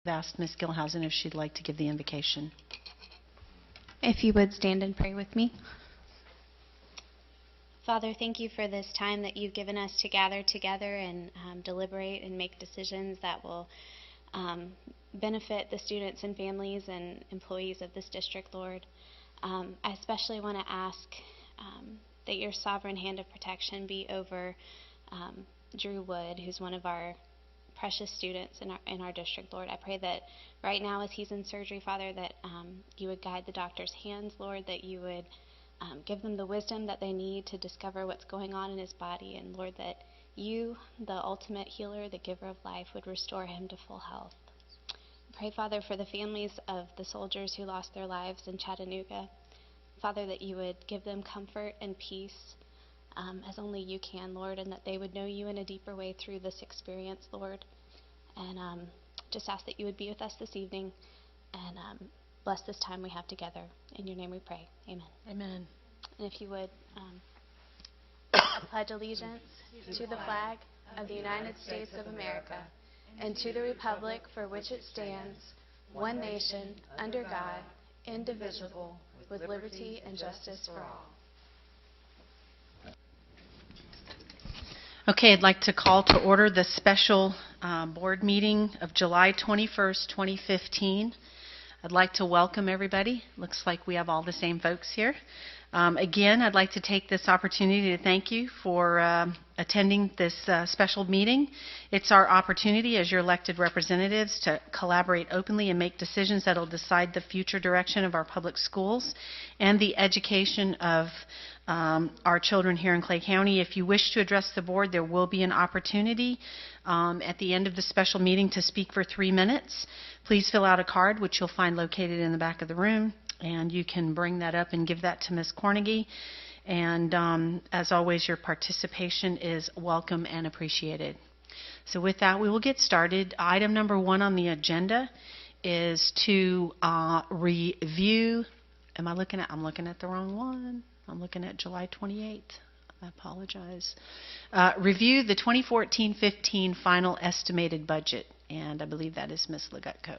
asked Ms. Gilhousen if she'd like to give the invocation. If you would stand and pray with me. Father, thank you for this time that you've given us to gather together and deliberate and make decisions that will benefit the students and families and employees of this district, Lord. I especially want to ask that your sovereign hand of protection be over Drew Wood, who's one of our precious students in our district, Lord. I pray that right now as he's in surgery, Father, that you would guide the doctor's hands, Lord, that you would give them the wisdom that they need to discover what's going on in his body, and Lord, that you, the ultimate healer, the giver of life, would restore him to full health. Pray, Father, for the families of the soldiers who lost their lives in Chattanooga. Father, that you would give them comfort and peace as only you can, Lord, and that they would know you in a deeper way through this experience, Lord. And just ask that you would be with us this evening and bless this time we have together. In your name we pray. Amen. Amen. And if you would, I pledge allegiance to the flag of the United States of America and to the republic for which it stands, one nation, under God, indivisible, with liberty and justice for all. Okay, I'd like to call to order the special board meeting of July 21st, 2015. I'd like to welcome everybody. Looks like we have all the same folks here. Again, I'd like to take this opportunity to thank you for attending this special meeting. It's our opportunity as your elected representatives to collaborate openly and make decisions that will decide the future direction of our public schools and the education of our children here in Clay County. If you wish to address the board, there will be an opportunity at the end of the special meeting to speak for 3 minutes. Please fill out a card, which you'll find located in the back of the room, and you can bring that up and give that to Ms. Cornegie. And as always, your participation is welcome and appreciated. So with that, we will get started. Item number 1 on the agenda is to review. I'm looking at the wrong one. I'm looking at July 28th. I apologize. Review the 2014-15 final estimated budget, and I believe that is Ms. Legutko.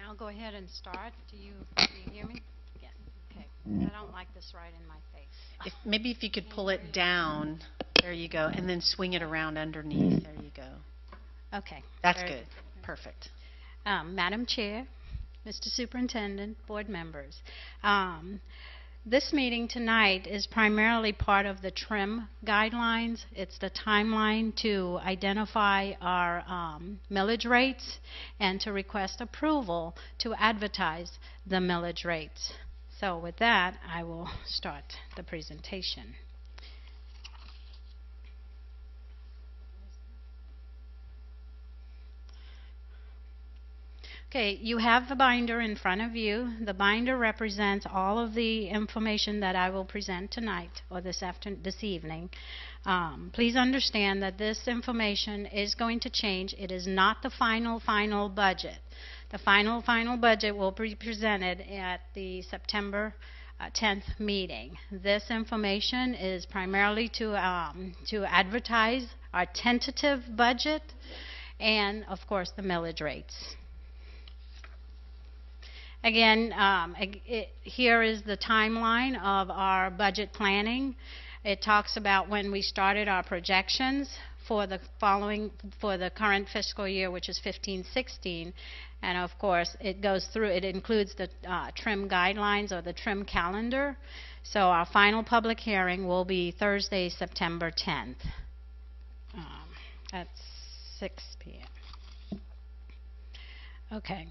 I'll go ahead and start. Do you hear me? Yes. Okay. I don't like this right in my face. Maybe if you could pull it down, there you go, and then swing it around underneath. There you go. Okay. That's good. Perfect. Madam Chair, Mr. Superintendent, board members, this meeting tonight is primarily part of the TRIM guidelines. It's the timeline to identify our millage rates and to request approval to advertise the millage rates. So with that, I will start the presentation. Okay, you have the binder in front of you. The binder represents all of the information that I will present tonight or this evening. Please understand that this information is going to change. It is not the final budget. The final budget will be presented at the September 10th meeting. This information is primarily to advertise our tentative budget and, of course, the millage rates. Again, here is the timeline of our budget planning. It talks about when we started our projections for the current fiscal year, which is 15-16. And of course, it includes the TRIM guidelines or the TRIM calendar. So our final public hearing will be Thursday, September 10th at 6 p.m. Okay.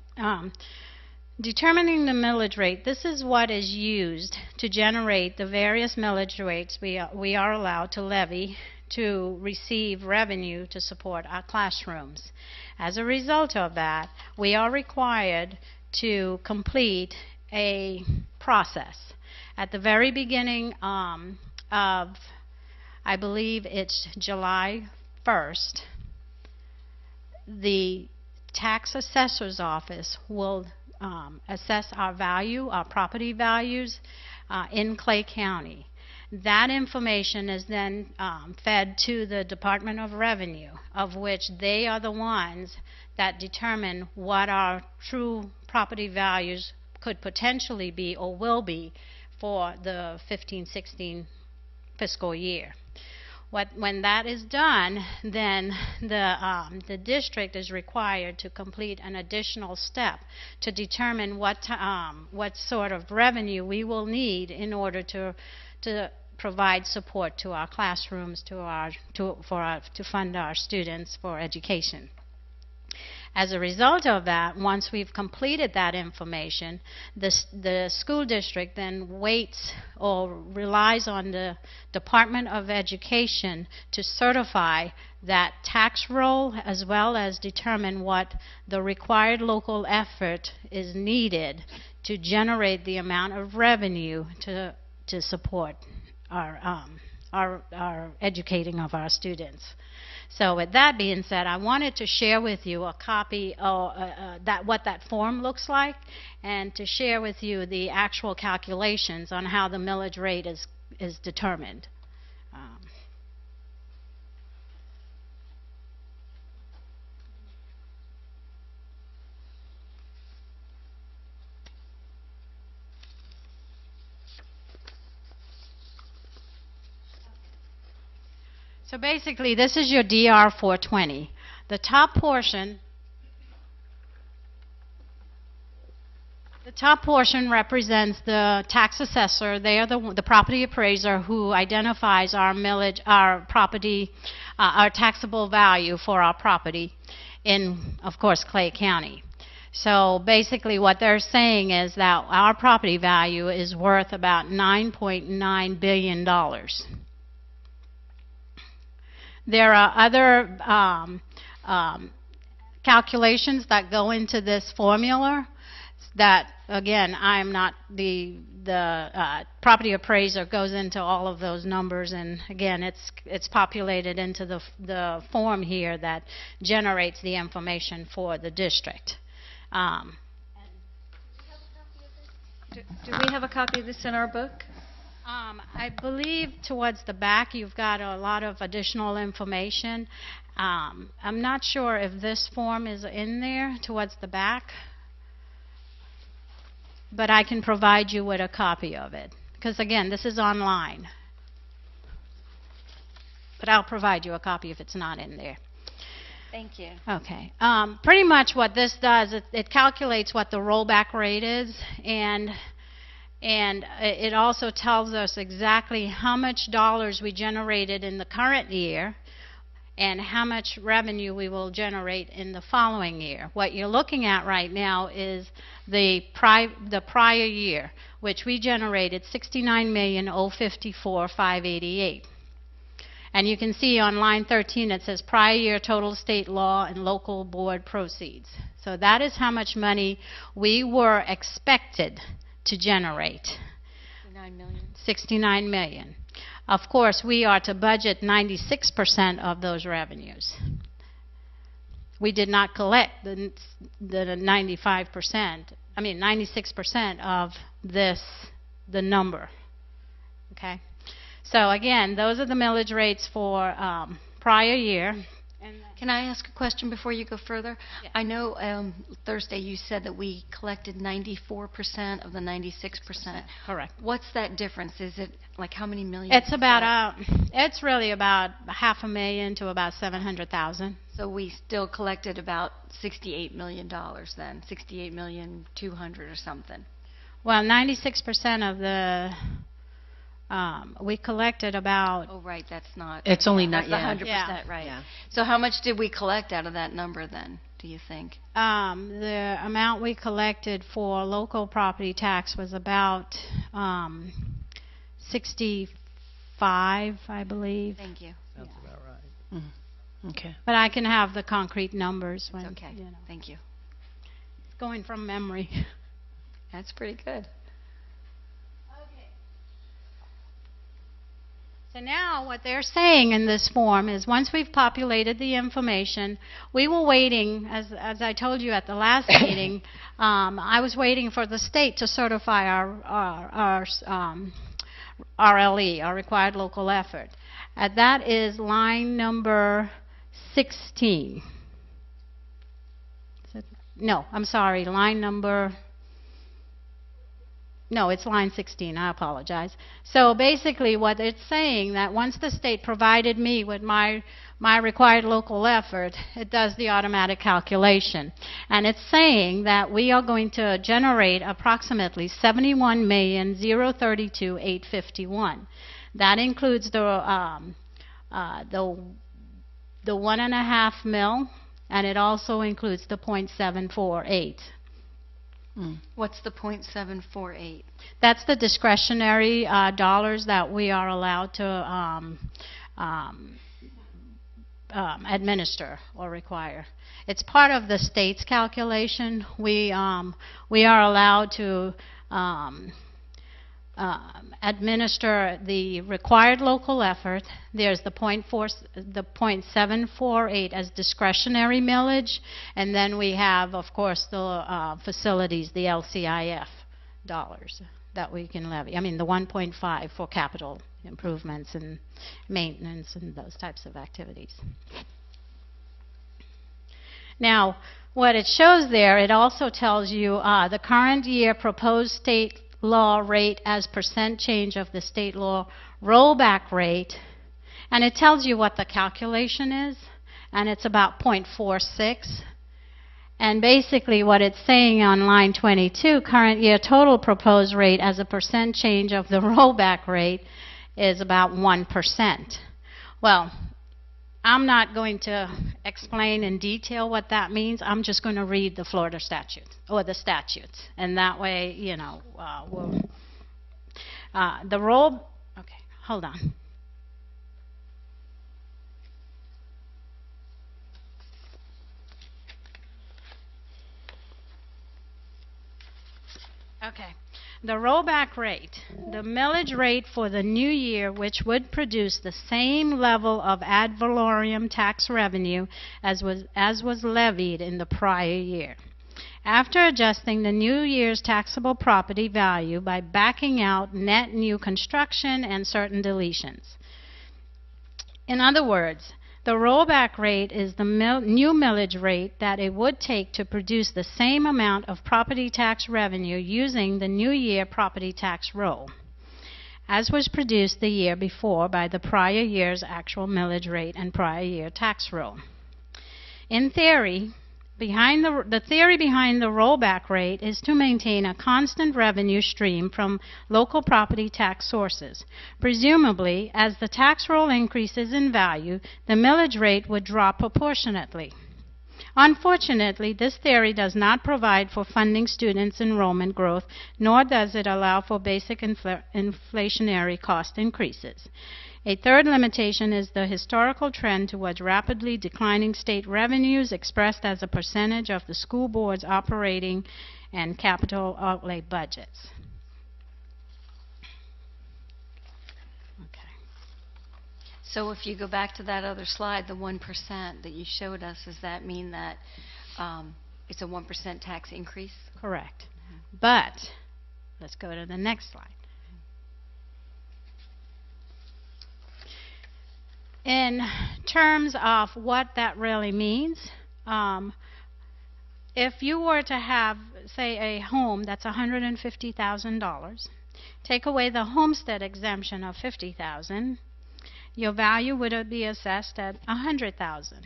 Determining the millage rate. This is what is used to generate the various millage rates we are allowed to levy to receive revenue to support our classrooms. As a result of that, we are required to complete a process. At the very beginning of, I believe it's July 1st, the tax assessor's office will assess our property values in Clay County. That information is then fed to the Department of Revenue, of which they are the ones that determine what our true property values could potentially be or will be for the 15-16 fiscal year. When that is done, then the district is required to complete an additional step to determine what sort of revenue we will need in order to provide support to our classrooms, to fund our students for education. As a result of that, once we've completed that information, the school district then waits or relies on the Department of Education to certify that tax roll, as well as determine what the required local effort is needed to generate the amount of revenue to support our educating of our students. So with that being said, I wanted to share with you a copy of what that form looks like, and to share with you the actual calculations on how the millage rate is determined. So basically, this is your DR 420. The top portion represents the tax assessor. They are the property appraiser who identifies our millage, our property, our taxable value for our property in, of course, Clay County. So basically what they're saying is that our property value is worth about $9.9 billion. There are other calculations that go into this formula that, again, I'm not the property appraiser goes into all of those numbers, and again, it's populated into the form here that generates the information for the district. Do we have a copy of this in our book? I believe towards the back you've got a lot of additional information. I'm not sure if this form is in there towards the back, but I can provide you with a copy of it, because again, this is online. But I'll provide you a copy if it's not in there. Thank you. Okay. Pretty much what this does, it calculates what the rollback rate is, and it also tells us exactly how much dollars we generated in the current year and how much revenue we will generate in the following year. What you're looking at right now is the prior year, which we generated $69,054,588. And you can see on line 13 it says prior year total state law and local board proceeds. So that is how much money we were expected to generate. 69 million. Of course, we are to budget 96% of those revenues. We did not collect the 96% of the number. Okay? So again, those are the millage rates for prior year. And Can I ask a question before you go further? Yeah. I know Thursday you said that we collected 94% of the 96%. Correct. What's that difference? Is it like how many million? It's about, it's really about $500,000 to about $700,000. So we still collected about $68 million then, 68,200,000 or something. Well, 96% of the, we collected about, Oh, right, that's not. It's only yeah, not- that's yeah. 100%, Yeah. right. Yeah. So how much did we collect out of that number then, do you think? the amount we collected for local property tax was about 65, I believe. Thank you. Sounds about right. Okay. But I can have the concrete numbers when, Okay, you know, thank you. going from memory. That's pretty good. So now what they're saying in this form is once we've populated the information, we were waiting, as I told you at the last meeting, I was waiting for the state to certify our RLE, our required local effort. That is line number 16. No, I'm sorry, line number... No, it's line 16. I apologize. So basically what it's saying that once the state provided me with my required local effort, it does the automatic calculation. And it's saying that we are going to generate approximately $71,032,851. That includes the 1.5 mil, and it also includes the .748. What's the .748? That's the discretionary dollars that we are allowed to administer or require. It's part of the state's calculation. We are allowed to administer the required local effort. There's the .748 as discretionary millage, and then we have, of course, the facilities, the LCIF dollars that we can levy. I mean, the 1.5 for capital improvements and maintenance and those types of activities. Now, what it shows there, it also tells you the current year proposed state law rate as percent change of the state law rollback rate, and it tells you what the calculation is, and it's about .46. And basically what it's saying on line 22, current year total proposed rate as a percent change of the rollback rate is about 1%. Well, I'm not going to explain in detail what that means. I'm just going to read the Florida statute, or the statutes, and that way, you know, we'll... Okay, hold on. Okay. The rollback rate, the millage rate for the new year, which would produce the same level of ad valorem tax revenue as was levied in the prior year. After adjusting the new year's taxable property value by backing out net new construction and certain deletions. In other words, the rollback rate is the new millage rate that it would take to produce the same amount of property tax revenue using the new year property tax roll, as was produced the year before by the prior year's actual millage rate and prior year tax roll. In theory, the theory behind the rollback rate is to maintain a constant revenue stream from local property tax sources. Presumably, as the tax roll increases in value, the millage rate would drop proportionately. Unfortunately, this theory does not provide for funding students' enrollment growth, nor does it allow for basic inflationary cost increases. A third limitation is the historical trend towards rapidly declining state revenues expressed as a percentage of the school board's operating and capital outlay budgets. Okay. So if you go back to that other slide, the 1% that you showed us, does that mean that it's a 1% tax increase? Correct. But let's go to the next slide. in terms of what that really means, if you were to have, say, a home that's $150,000, take away the homestead exemption of $50,000, your value would be assessed at $100,000.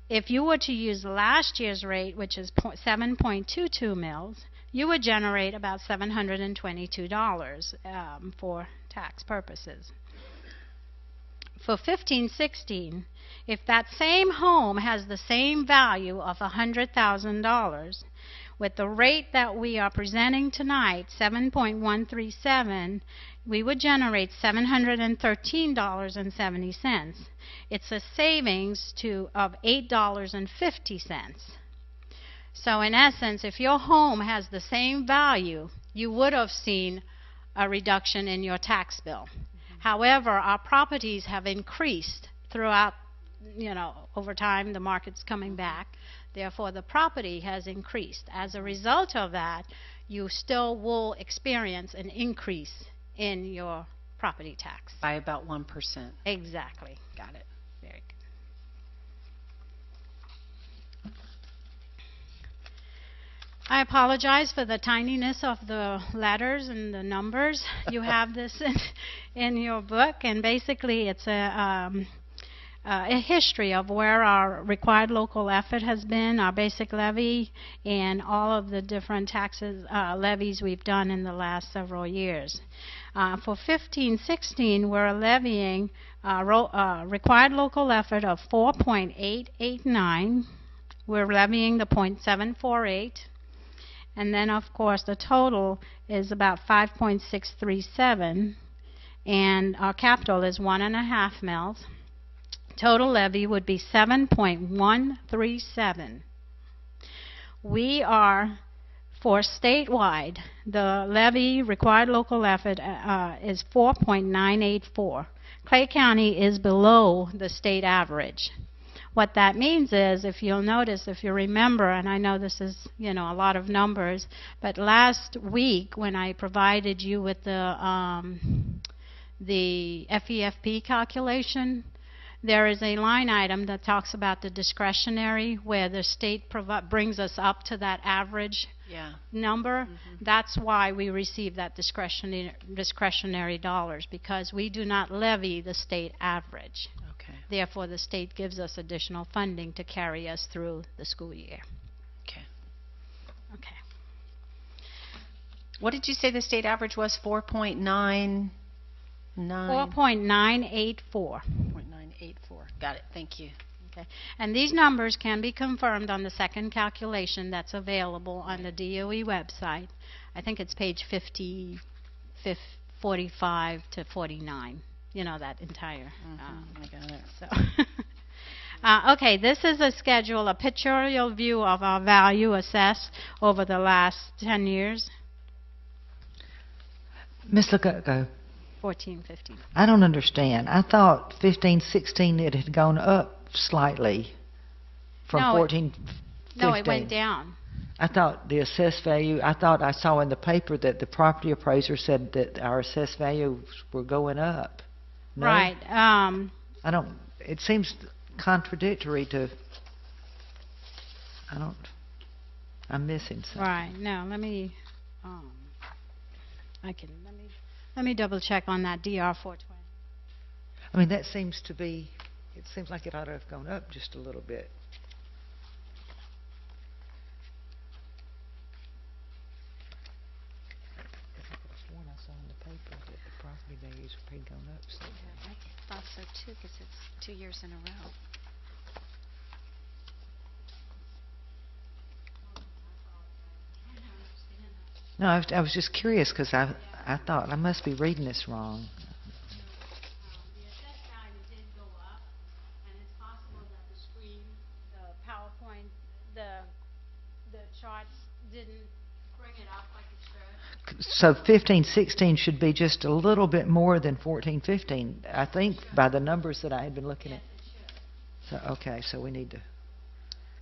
If you were to use last year's rate, which is 7.22 mils, you would generate about $722 for tax purposes. For 15-16, if that same home has the same value of $100,000, with the rate that we are presenting tonight, 7.137, we would generate $713.70. It's a savings of $8.50. So in essence, if your home has the same value, you would have seen a reduction in your tax bill. However, our properties have increased throughout, over time, the market's coming back. Therefore, the property has increased. As a result of that, you still will experience an increase in your property tax. By about 1%. Exactly. Got it. Very good. I apologize for the tininess of the letters and the numbers. You have this in your book, and basically it's a history of where our required local effort has been, our basic levy, and all of the different taxes levies we've done in the last several years. For 15-16, we're levying required local effort of 4.889. We're levying the 0.748. And then, of course, the total is about 5.637. And our capital is 1.5 mils. Total levy would be 7.137. We are, for statewide, the levy required local effort is 4.984. Clay County is below the state average. What that means is, if you'll notice, if you remember, and I know this is, a lot of numbers, but last week when I provided you with the FEFP calculation, there is a line item that talks about the discretionary, where the state brings us up to that average number. That's why we receive that discretionary dollars, because we do not levy the state average. Okay. Therefore, the state gives us additional funding to carry us through the school year. Okay. Okay. What did you say the state average was? 4.99? 4.984. 4.984. Got it. Thank you. Okay. And these numbers can be confirmed on the second calculation that's available on the DOE website. I think it's page 45 to 49. That entire. I got it. So, okay, this is a schedule, a pictorial view of our value assessed over the last 10 years. Ms. Lococo, 14, 15. I don't understand. I thought 15-16 it had gone up slightly from No, 14-15. No, it went down. I thought the assessed value, I saw in the paper that the property appraiser said that our assessed values were going up. No? Right. It seems contradictory to, I'm missing something. Right. No, let me double check on that DR 420. I mean, it seems like it ought to have gone up just a little bit. I saw in the paper that the property values had gone up. So I thought so too, because it's 2 years in a row. no, I was just curious because I thought I must be reading this wrong. The assessed value did go up, and it's possible that the screen, the PowerPoint, the charts didn't bring it up like it should. So 15-16 should be just a little bit more than 14-15, I think, by the numbers that I had been looking at. So okay, so we need to,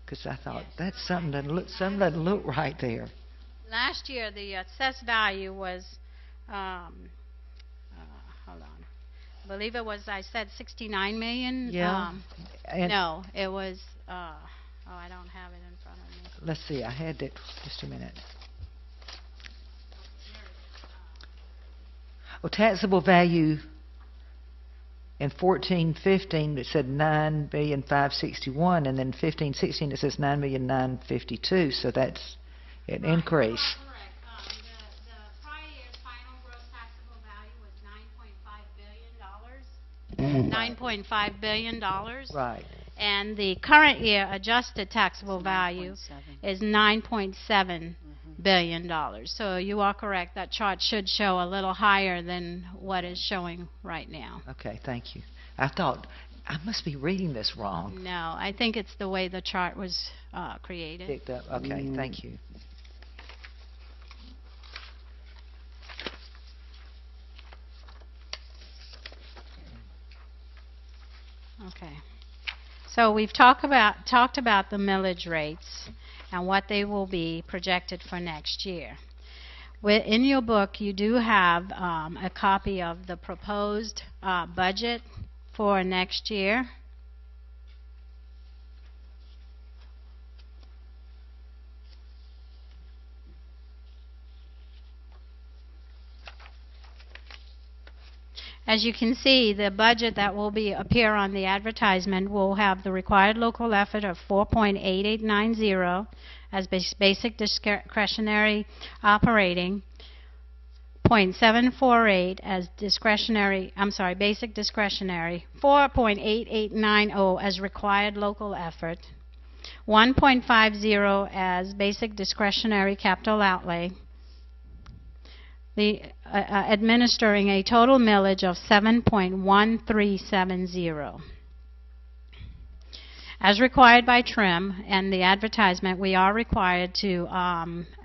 because I thought that's something doesn't look right there. Last year, the assessed value was, hold on, believe it was, I said 69 million. Yeah. And No, it was, oh, I don't have it in front of me. let's see, I had it, just a minute. Well, taxable value in 14-15, it said 9,561,000, and then 15-16, it says 9,952,000, so that's an increase. Correct. The prior year's final gross taxable value was $9.5 billion. Right. And the current year adjusted taxable value is $9.7 billion. So you are correct, that chart should show a little higher than what is showing right now. Okay, thank you. I thought, I must be reading this wrong. No, I think it's the way the chart was created. Picked up, okay, thank you. Okay. So we've talked about the millage rates and what they will be projected for next year. In your book, you do have a copy of the proposed budget for next year. As you can see, the budget that will appear on the advertisement will have the required local effort of 4.8890 as basic discretionary operating, 0.748 as basic discretionary, 4.8890 as required local effort, 1.50 as basic discretionary capital outlay, administering a total millage of 7.1370. As required by TRIM and the advertisement, we are required to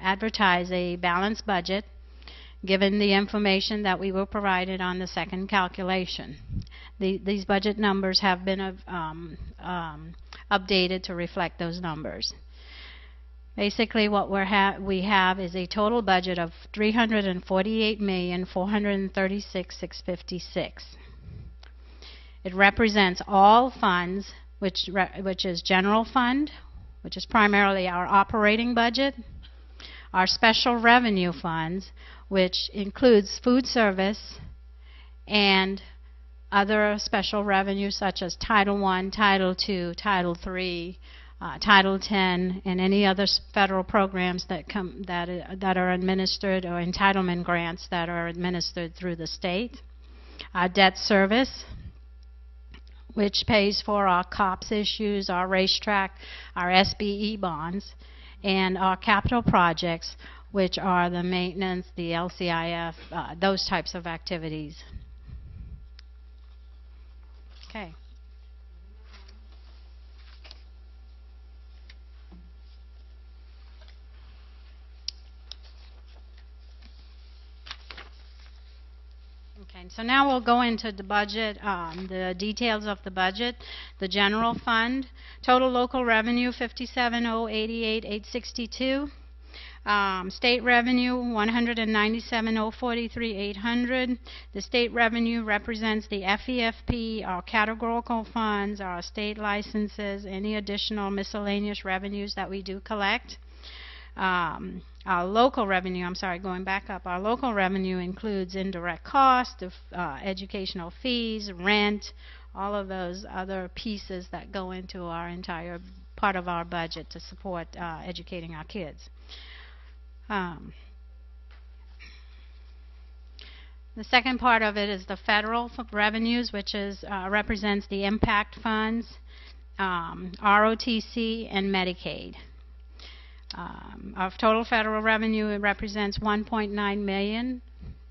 advertise a balanced budget given the information that we were provided on the second calculation. These budget numbers have been updated to reflect those numbers. Basically, what we have is a total budget of $348,436,656. It represents all funds, which is general fund, which is primarily our operating budget, our special revenue funds, which includes food service and other special revenues such as Title I, Title II, Title III, Title X, and any other federal programs that are administered, or entitlement grants that are administered through the state. Our debt service, which pays for our COPS issues, our racetrack, our SBE bonds, and our capital projects, which are the maintenance, the LCIF, those types of activities. Okay. Okay, so now we'll go into the budget, the details of the budget. The general fund, total local revenue 57,088,862. State revenue 197,043,800. The state revenue represents the FEFP, our categorical funds, our state licenses, any additional miscellaneous revenues that we do collect. Our local revenue, going back up, our local revenue includes indirect costs, educational fees, rent, all of those other pieces that go into our entire part of our budget to support educating our kids. The second part of it is the federal revenues, which represents the impact funds, ROTC, and Medicaid. Our total federal revenue, it represents $1.9 million,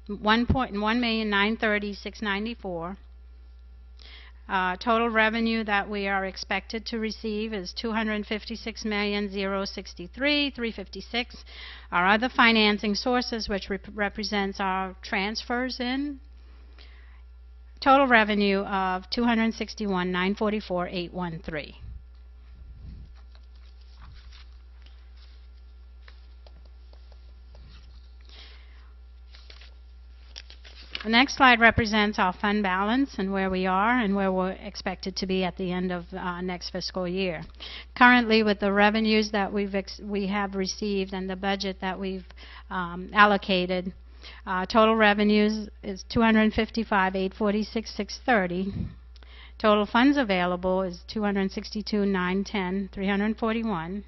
$1,930,694. Total revenue that we are expected to receive is $256,063,356. Our other financing sources, which represents our transfers in, total revenue of $261,944,813. The next slide represents our fund balance and where we are and where we're expected to be at the end of next fiscal year. Currently, with the revenues that we have received and the budget that we've allocated, total revenues is $255,846,630. Total funds available is $262,910, $341.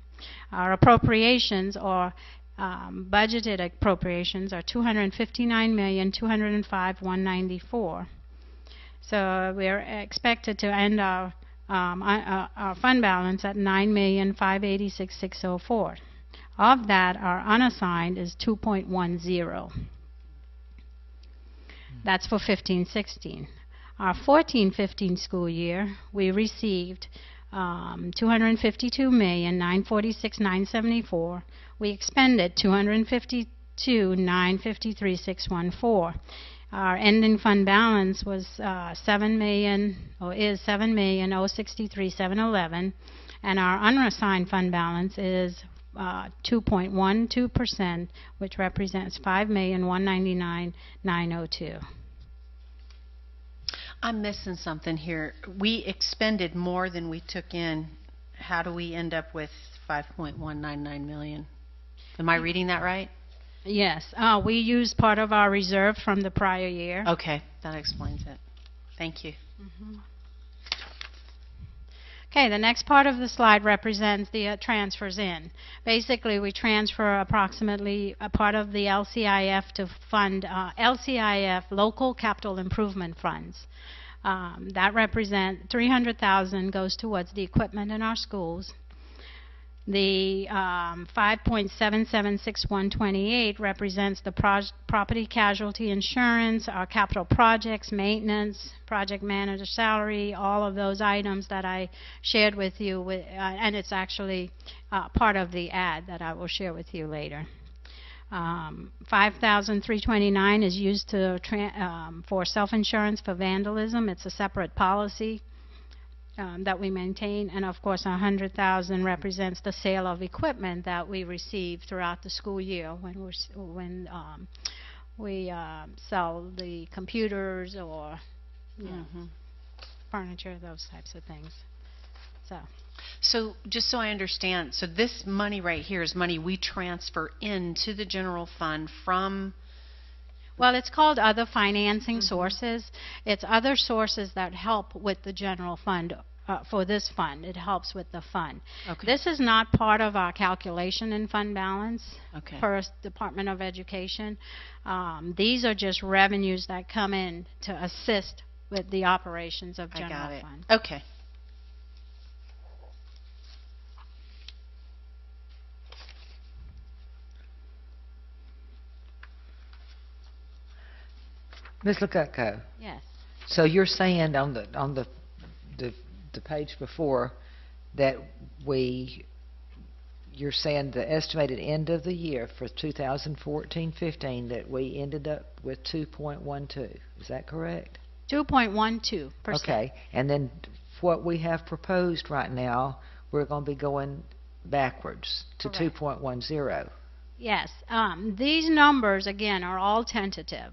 Our appropriations or budgeted appropriations are $259,205,194. So we're expected to end our fund balance at $9,586,604. Of that, our unassigned is 2.10. That's for 15-16. Our 14-15 school year, we received $252,946,974. We expended $252,953,614. Our ending fund balance was $7,063,711, and our unassigned fund balance is 2.12%, which represents $5,199,902. I'm missing something here. We expended more than we took in. How do we end up with $5.199 million? Am I reading that right? Yes, we used part of our reserve from the prior year. Okay, that explains it. Thank you. Okay, the next part of the slide represents the transfers in. Basically, we transfer approximately a part of the LCIF to fund LCIF local capital improvement funds. That represent $300,000 goes towards the equipment in our schools. The 5.776128 represents the property casualty insurance, our capital projects, maintenance, project manager salary, all of those items that I shared with you, and it's actually part of the ad that I will share with you later. 5,329 is used to for self-insurance for vandalism. It's a separate policy that we maintain, and of course 100,000 represents the sale of equipment that we receive throughout the school year when we sell the computers or furniture, those types of things. So just so I understand, so this money right here is money we transfer into the general fund from... Well, it's called other financing sources. It's other sources that help with the general fund, for this fund. It helps with the fund. Okay. This is not part of our calculation in fund balance for Department of Education. These are just revenues that come in to assist with the operations of general I got it. fund. Okay. Ms. Lukutko, Yes. so you're saying on the page before that you're saying the estimated end of the year for 2014-15 that we ended up with 2.12. Is that correct? 2.12%. Okay, and then what we have proposed right now, we're going to be going backwards to Correct. 2.10. Yes. These numbers, again, are all tentative.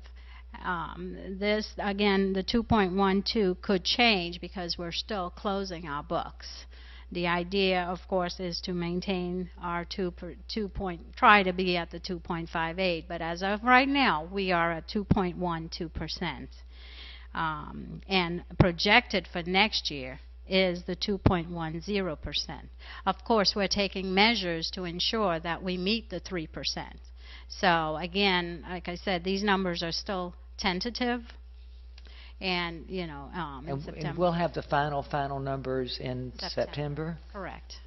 This, again, the 2.12 could change because we're still closing our books. The idea, of course, is to maintain our try to be at the 2.58, but as of right now, we are at 2.12%. And projected for next year is the 2.10%. Of course, we're taking measures to ensure that we meet the 3%. So again, like I said, these numbers are still tentative, and in September. And we'll have the final numbers in September? Correct.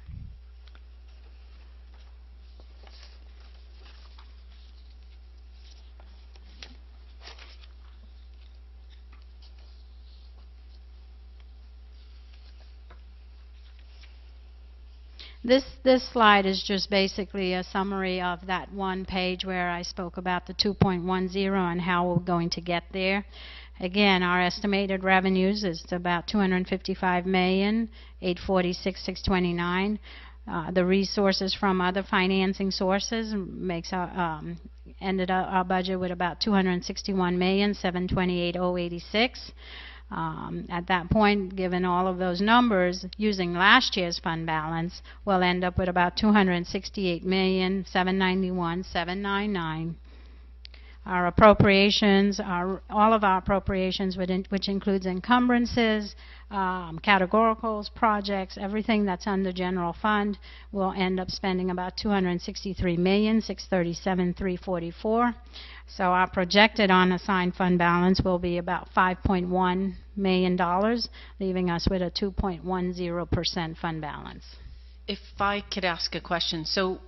This slide is just basically a summary of that one page where I spoke about the 2.10 and how we're going to get there. Again, our estimated revenues is about $255,846,629. The resources from other financing sources makes ended up our budget with about $261,728,086. At that point, given all of those numbers, using last year's fund balance, we'll end up with about $268,791,799. Our appropriations, all of our appropriations, which includes encumbrances, categoricals, projects, everything that's under general fund, will end up spending about $263,637,344. So our projected unassigned fund balance will be about $5.1 million, leaving us with a 2.10% fund balance. If I could ask a question. So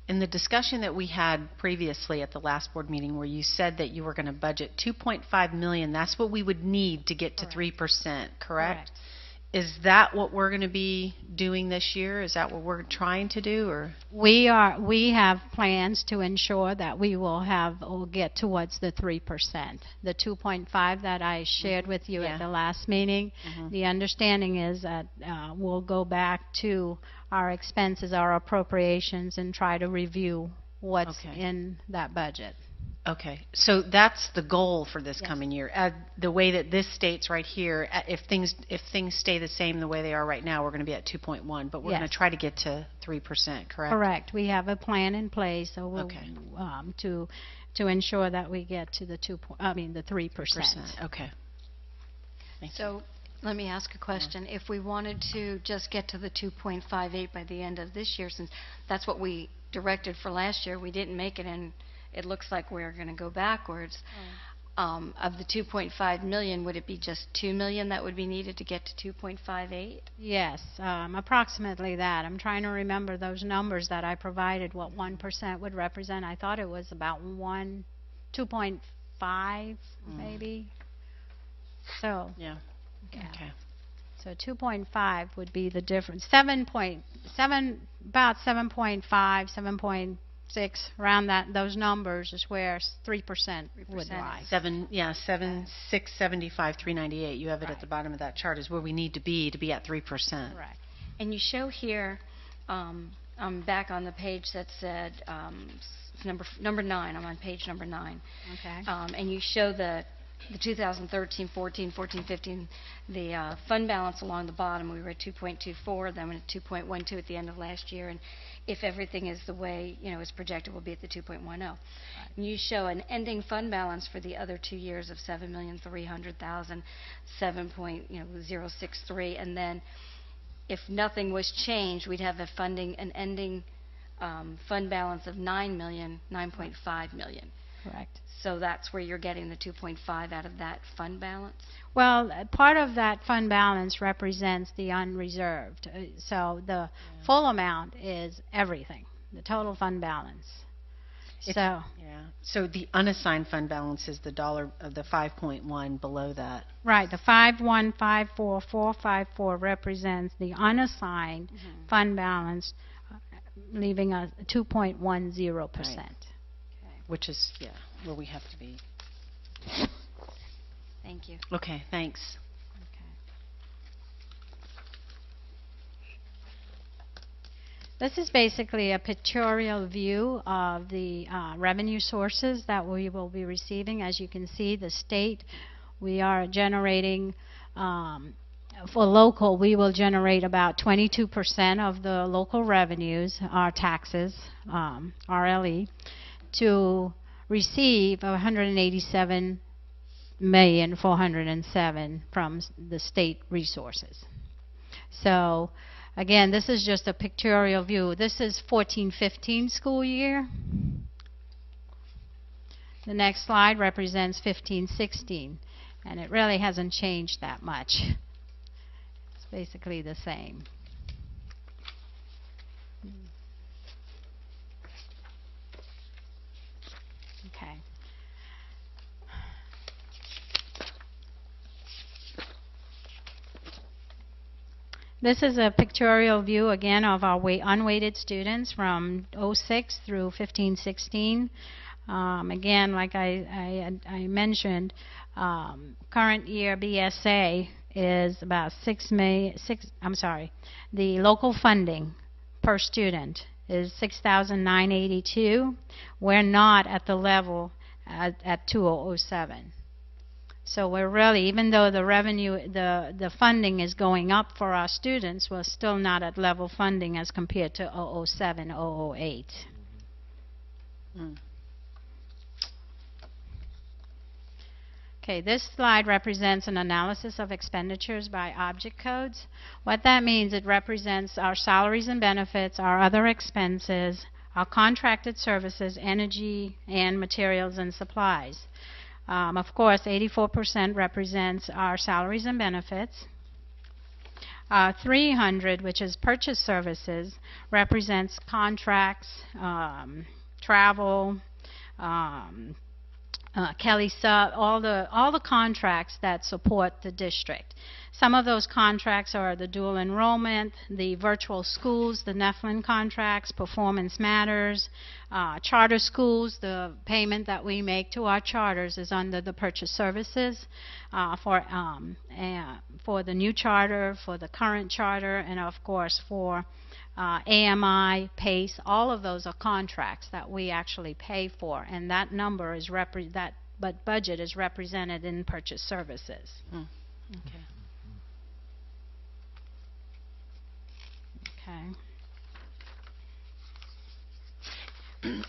in the discussion that we had previously at the last board meeting where you said that you were going to budget $2.5 million, that's what we would need to get to 3%, correct? Is that what we're going to be doing this year? Is that what we're trying to do, or? We have plans to ensure that we'll get towards the 3%. The 2.5 that I shared with you at the last meeting, the understanding is that we'll go back to our expenses, our appropriations, and try to review what's in that budget. Okay, so that's the goal for this coming year. The way that this states right here, if things stay the same the way they are right now, we're going to be at 2.1, but we're going to try to get to 3%, correct? Correct. We have a plan in place, so we'll, to ensure that we get to the 3%. Okay. Thank you. So let me ask a question. If we wanted to just get to the 2.58 by the end of this year, since that's what we directed for last year, we didn't make it, and it looks like we're going to go backwards. Of the 2.5 million, would it be just 2 million that would be needed to get to 2.58? Yes, approximately that. I'm trying to remember those numbers that I provided, what 1% would represent. I thought it was about 2.5 maybe. So okay. So 2.5 would be the difference. About 7.5, 7.6, around those numbers is where 3% would lie. 7,675,398. You have it at the bottom of that chart is where we need to be at 3%. Correct. And you show here, I'm back on the page that said number 9. I'm on page number 9. Okay. And you show the 2013, 14, 15, the fund balance along the bottom. We were at 2.24, then at 2.12 at the end of last year, and if everything is the way is projected, we'll be at the 2.10. Right. And you show an ending fund balance for the other 2 years of 7,300,000, 7.063, and then if nothing was changed, we'd have an ending fund balance of 9.5 million. Correct. So that's where you're getting the 2.5 out of that fund balance? Well, part of that fund balance represents the unreserved. So the full amount is everything, the total fund balance. So the unassigned fund balance is the dollar of the 5.1 below that. Right, the 5154454 represents the unassigned fund balance, leaving us 2.10%. Which is, where we have to be. Thank you. Okay, thanks. Okay. This is basically a pictorial view of the revenue sources that we will be receiving. As you can see, the state, we are generating, for local, we will generate about 22% of the local revenues, our taxes, RLE, to receive $187,407,000 from the state resources. So again, this is just a pictorial view. This is 14-15 school year. The next slide represents 15-16, and it really hasn't changed that much. It's basically the same. Okay. This is a pictorial view again of our unweighted students from 06 through 15-16. Again, like I mentioned, current year BSA is about $6 million. The local funding per student is $6,982. We're not at the level at 2007. So we're really, even though the revenue, the funding is going up for our students, we're still not at level funding as compared to 007, 008. Okay, this slide represents an analysis of expenditures by object codes. What that means, it represents our salaries and benefits, our other expenses, our contracted services, energy, and materials and supplies. Of course, 84% represents our salaries and benefits. 300, which is purchase services, represents contracts, travel, Kelly Sub, all the contracts that support the district. Some of those contracts are the dual enrollment, the virtual schools, the Nephilim contracts, Performance Matters, charter schools. The payment that we make to our charters is under the purchase services for the new charter, for the current charter, and of course for AMI, PACE, all of those are contracts that we actually pay for, and that number is but budget is represented in purchase services. Okay. Okay.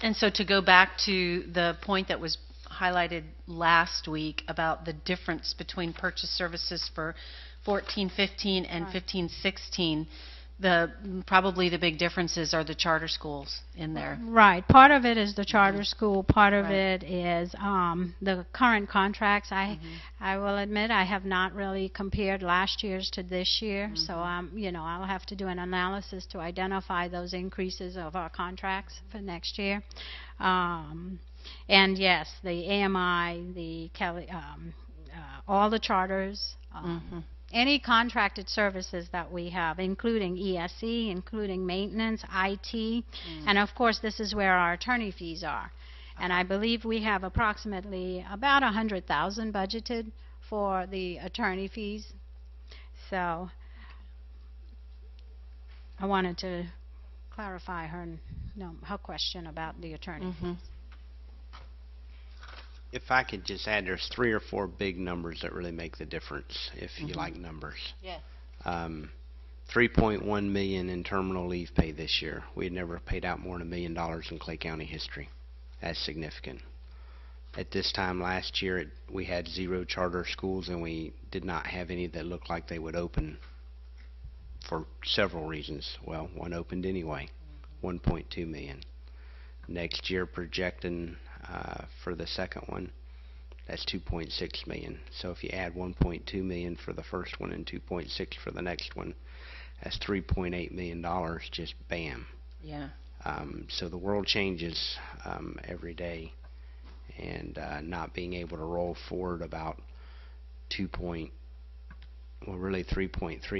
And so to go back to the point that was highlighted last week about the difference between purchase services for 14-15 and 15-16, probably the big differences are the charter schools in there. Right. Part of it is the charter school. Part of Right. it is the current contracts. I will admit I have not really compared last year's to this year, so I'll have to do an analysis to identify those increases of our contracts for next year. And yes, the AMI, the Kelly, all the charters. Any contracted services that we have, including ESE, including maintenance, IT, and of course this is where our attorney fees are. And I believe we have approximately about $100,000 budgeted for the attorney fees. So I wanted to clarify her question about the attorney fees. If I could just add, there's 3 or 4 big numbers that really make the difference, if you like numbers. Yes. 3.1 million in terminal leave pay this year. We had never paid out more than $1 million in Clay County history. That's significant. At this time last year, we had 0 charter schools, and we did not have any that looked like they would open for several reasons. Well, one opened anyway, 1.2 million. Next year, projecting for the second one, that's 2.6 million. So if you add 1.2 million for the first one and 2.6 for the next one, that's $3.8 million, just bam. Yeah. So the world changes every day, and not being able to roll forward about 3.3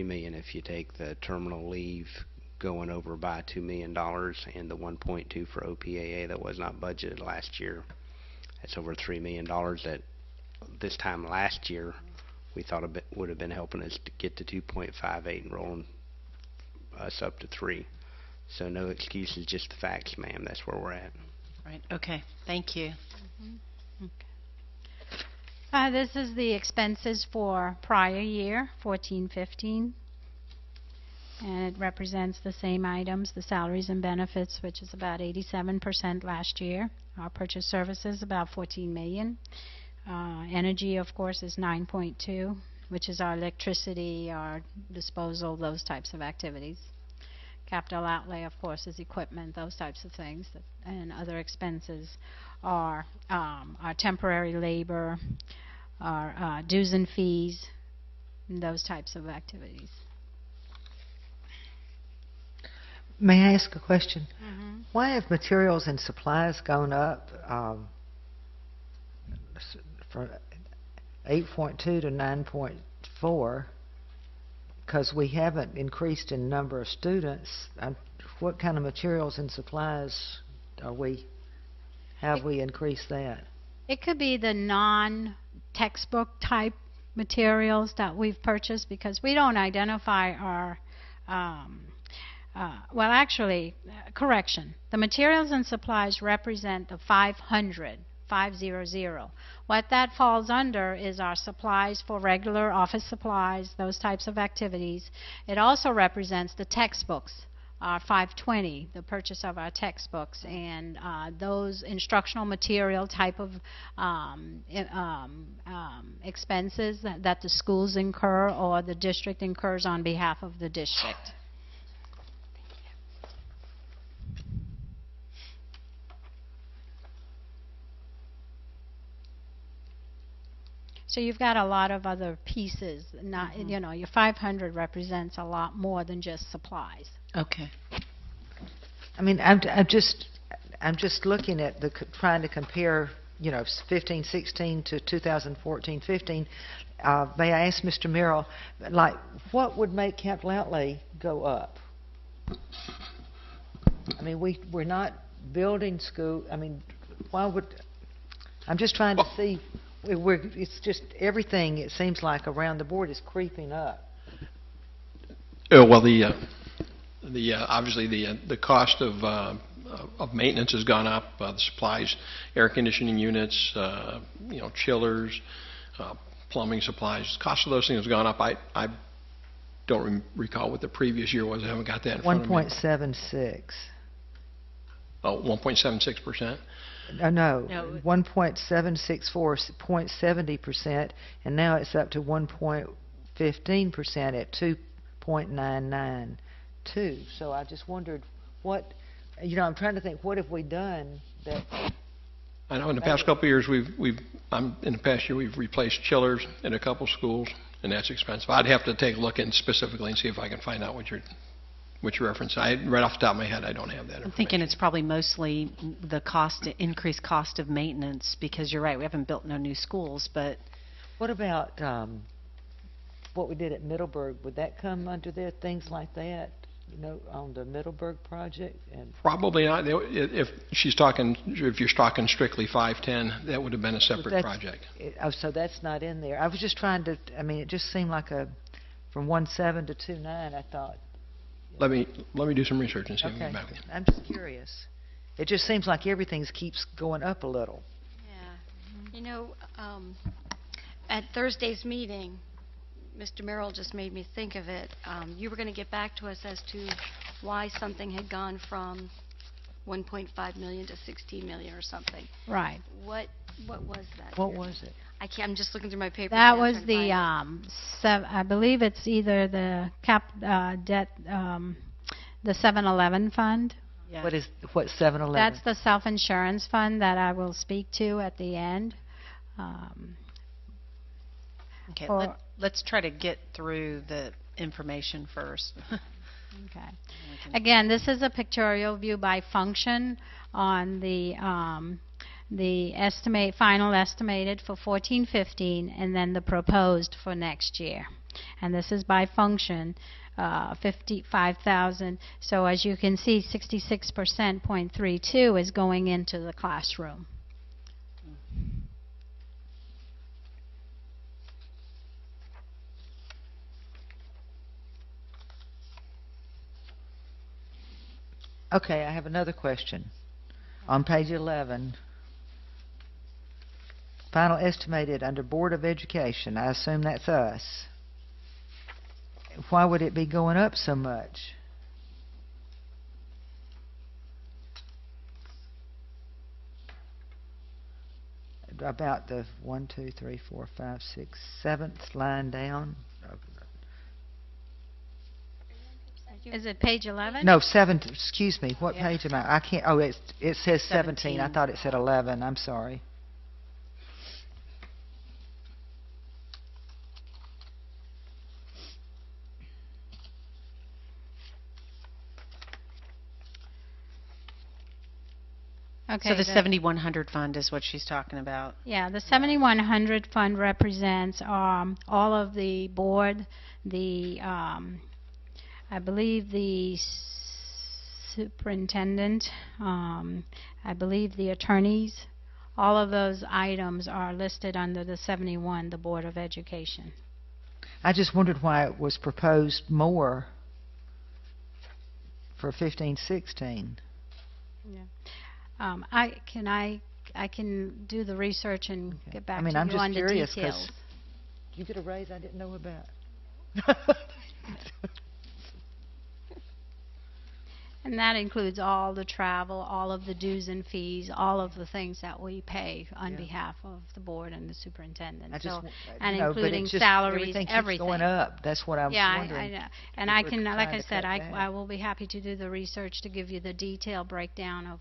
million if you take the terminal leave going over by $2 million and the 1.2 for OPAA that was not budgeted last year. That's over $3 million that this time last year we thought would have been helping us to get to 2.58 and rolling us up to 3. So no excuses, just the facts, ma'am. That's where we're at. Right. Okay. Thank you. This is the expenses for prior year, 14-15. And it represents the same items, the salaries and benefits, which is about 87% last year. Our purchase services, about $14 million. Energy, of course, is 9.2, which is our electricity, our disposal, those types of activities. Capital outlay, of course, is equipment, those types of things. And other expenses are our temporary labor, our dues and fees, and those types of activities. May I ask a question? Why have materials and supplies gone up from 8.2 to 9.4? Because we haven't increased in number of students. What kind of materials and supplies have we increased that? It could be the non-textbook type materials that we've purchased, because we don't identify our well, actually, correction. The materials and supplies represent the 500. What that falls under is our supplies for regular office supplies, those types of activities. It also represents the textbooks, our 520, the purchase of our textbooks, and those instructional material type of expenses that the schools incur or the district incurs on behalf of the district. So you've got a lot of other pieces. Not, you know, your 500 represents a lot more than just supplies. Okay. I mean, I'm just looking at trying to compare, you know, 15-16 to 2014-15. May I ask Mr. Merrill, like, what would make capital outlay go up? I mean, we're not building school. I mean, why would? I'm just trying to see. It's just everything. It seems like around the board is creeping up. Well, obviously the cost of maintenance has gone up. The supplies, air conditioning units, you know, chillers, plumbing supplies. The cost of those things has gone up. I don't recall what the previous year was. I haven't got that in front of me. 1.76. Oh, 1.76%. No, 1.764, 0.70%, and now it's up to 1.15% at 2.992. So I just wondered what, you know, I'm trying to think, what have we done that? I know in the past couple of years in the past year we've replaced chillers in a couple schools, and that's expensive. I'd have to take a look in specifically and see if I can find out what you're referencing. Right off the top of my head, I don't have that information. I'm thinking it's probably mostly the increased cost of maintenance, because you're right, we haven't built no new schools, but... What about what we did at Middleburg? Would that come under there, things like that, you know, on the Middleburg project? And probably not. If you're talking strictly 510, that would have been a separate project. So that's not in there. I was just trying to, I mean, it just seemed like from 1.7 to 2.9, I thought. Let me do some research and see if I can get back with you. I'm just curious. It just seems like everything keeps going up a little. Yeah. You know, at Thursday's meeting, Mr. Merrill just made me think of it. You were going to get back to us as to why something had gone from 1.5 million to 16 million or something. Right. What was that? What was it? I'm just looking through my papers. That now was trying to find the, I believe it's either the debt, the 7-Eleven fund. Yeah. What's 7-Eleven? That's the self-insurance fund that I will speak to at the end. Okay, Or- let's try to get through the information first. Okay. Again, this is a pictorial view by function on the final estimated for 14-15, and then the proposed for next year. And this is by function, 55,000. So as you can see, 66%, 0.32 is going into the classroom. Okay, I have another question. On page 11, final estimated under Board of Education, I assume that's us. Why would it be going up so much? About the 1, 2, 3, 4, 5, 6, 7th line down. Is it page 11? No, 7. Excuse me. What page am I? I can't. Oh, it says 17. I 17. thought it said 11. I'm sorry. Okay. So the 7,100 fund is what she's talking about. Yeah, the 7,100 fund represents all of the board, I believe the superintendent, I believe the attorneys. All of those items are listed under the 71, the Board of Education. I just wondered why it was proposed more for 15-16. I can do the research and Okay. get back I mean, to I'm you just on the curious 'cause details. you get a raise I didn't know about. And that includes all the travel, all of the dues and fees, all of the things that we pay on Yeah. behalf of the board and the superintendent. I just, So, w- and you know, but including it's just salaries, everything everything. keeps going up. That's what I was Yeah, wondering. I know. And if I we're can, like trying I to said, cut I back. will be happy to do the research to give you the detailed breakdown of,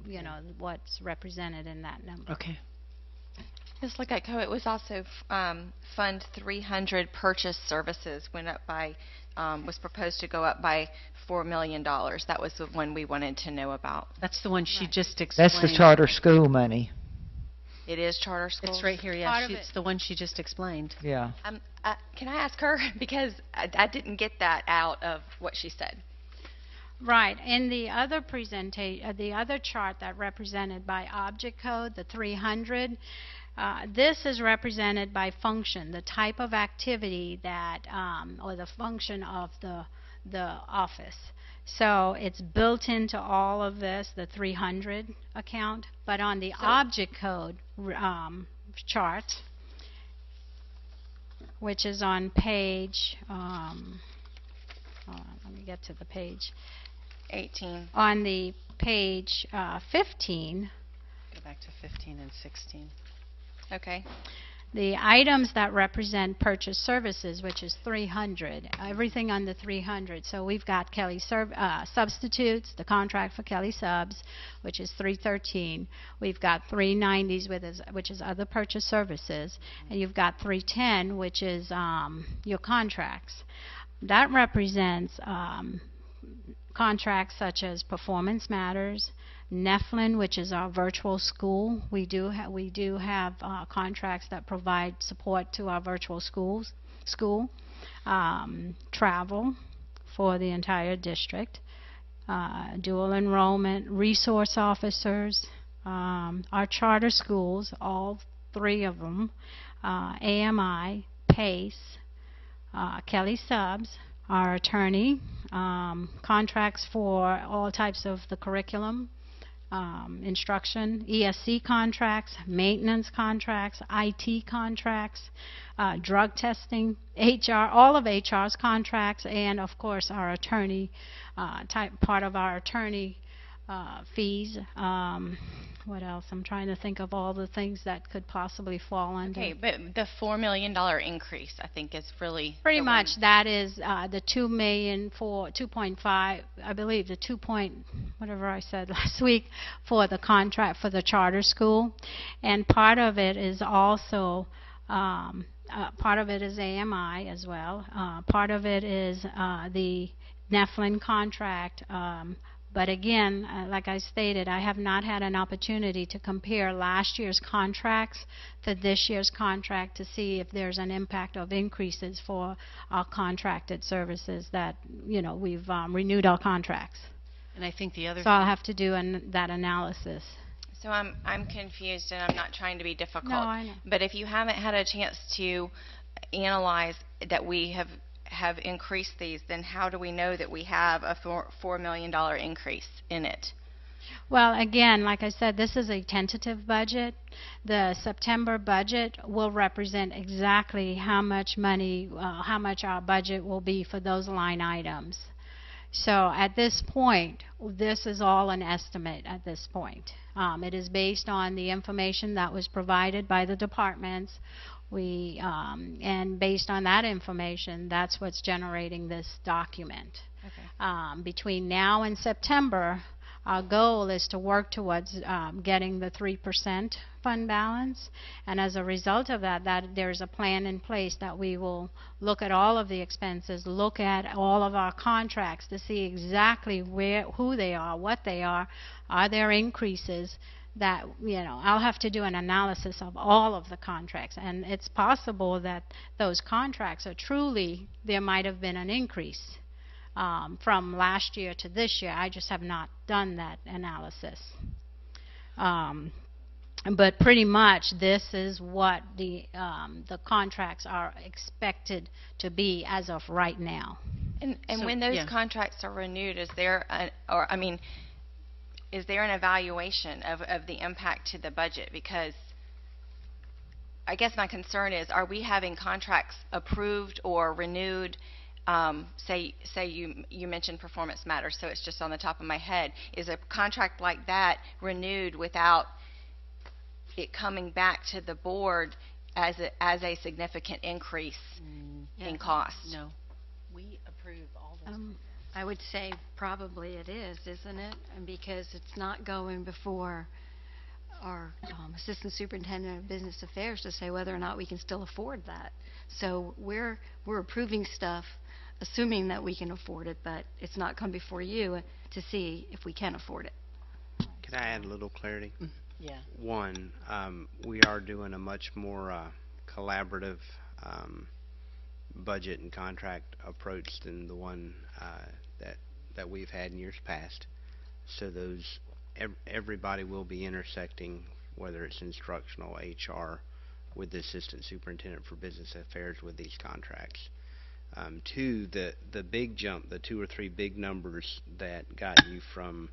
you know, what's represented in that number. Okay. Ms. Legetko, it was also Fund 300 purchase services went up by, was proposed to go up by $4 million. That was the one we wanted to know about. That's the one she just explained. That's the charter school money. It is charter schools? It's right here, Part yeah. of It's the one she just explained. Yeah. Can I ask her? Because I didn't get that out of what she said. Right. In the other the other chart that represented by object code, the 300, this is represented by function, the type of activity that, or the function of the office. So it's built into all of this, the 300 account, but on the object code chart, which is on page, hold on, let me get to the page. 18. On the page 15, Go back to 15 and 16. Okay. the items that represent purchase services, which is 300, everything under 300. So we've got Kelly substitutes, the contract for Kelly subs, which is 313. We've got 390s, which is other purchase services, and you've got 310, which is your contracts. That represents contracts such as Performance Matters, Nephlin, which is our virtual school. We do have contracts that provide support to our virtual school. Travel for the entire district, dual enrollment, resource officers, our charter schools, all three of them, AMI, PACE, Kelly subs, our attorney, contracts for all types of the curriculum, instruction, ESC contracts, maintenance contracts, IT contracts, drug testing, HR, all of HR's contracts, and of course our attorney, part of our attorney fees. What else? I'm trying to think of all the things that could possibly fall under. Okay, but the $4 million increase, I think, is really Pretty the much one. that is the 2 million for 2.5, I believe the 2 point, whatever I said last week, for the contract for the charter school. And part of it is also, part of it is AMI as well. Part of it is the Nephlin contract. But again, like I stated, I have not had an opportunity to compare last year's contracts to this year's contract to see if there's an impact of increases for our contracted services that, you know, we've renewed our contracts. And I think the other So I'll have to do that analysis. So I'm confused, and I'm not trying to be difficult. No, I know. But if you haven't had a chance to analyze that we have increased these, then how do we know that we have a $4 million increase in it? Well, again, like I said, this is a tentative budget. The September budget will represent exactly how much money, how much our budget will be for those line items. So at this point, this is all an estimate at this point. It is based on the information that was provided by the departments. And based on that information, that's what's generating this document. Okay. Between now and September, our goal is to work towards getting the 3% fund balance, and as a result of that, there's a plan in place that we will look at all of the expenses, look at all of our contracts to see exactly who they are, what they are there increases that, you know, I'll have to do an analysis of all of the contracts, and it's possible that those contracts are truly, there might have been an increase from last year to this year. I just have not done that analysis. But pretty much this is what the contracts are expected to be as of right now. And So, when those yeah. contracts are renewed, is there is there an evaluation of the impact to the budget? Because I guess my concern is, are we having contracts approved or renewed? Say you mentioned Performance Matters, so it's just on the top of my head. Is a contract like that renewed without it coming back to the board as a significant increase in cost? No. We approve all those. I would say probably it is, isn't it? And because it's not going before our Assistant Superintendent of Business Affairs to say whether or not we can still afford that. So we're approving stuff, assuming that we can afford it, but it's not come before you to see if we can afford it. Can I add a little clarity? Yeah. One, we are doing a much more collaborative budget and contract approach than the one that we've had in years past. So everybody will be intersecting, whether it's instructional, HR, with the Assistant Superintendent for Business Affairs with these contracts. Two, the big jump, the 2 or 3 big numbers that got you from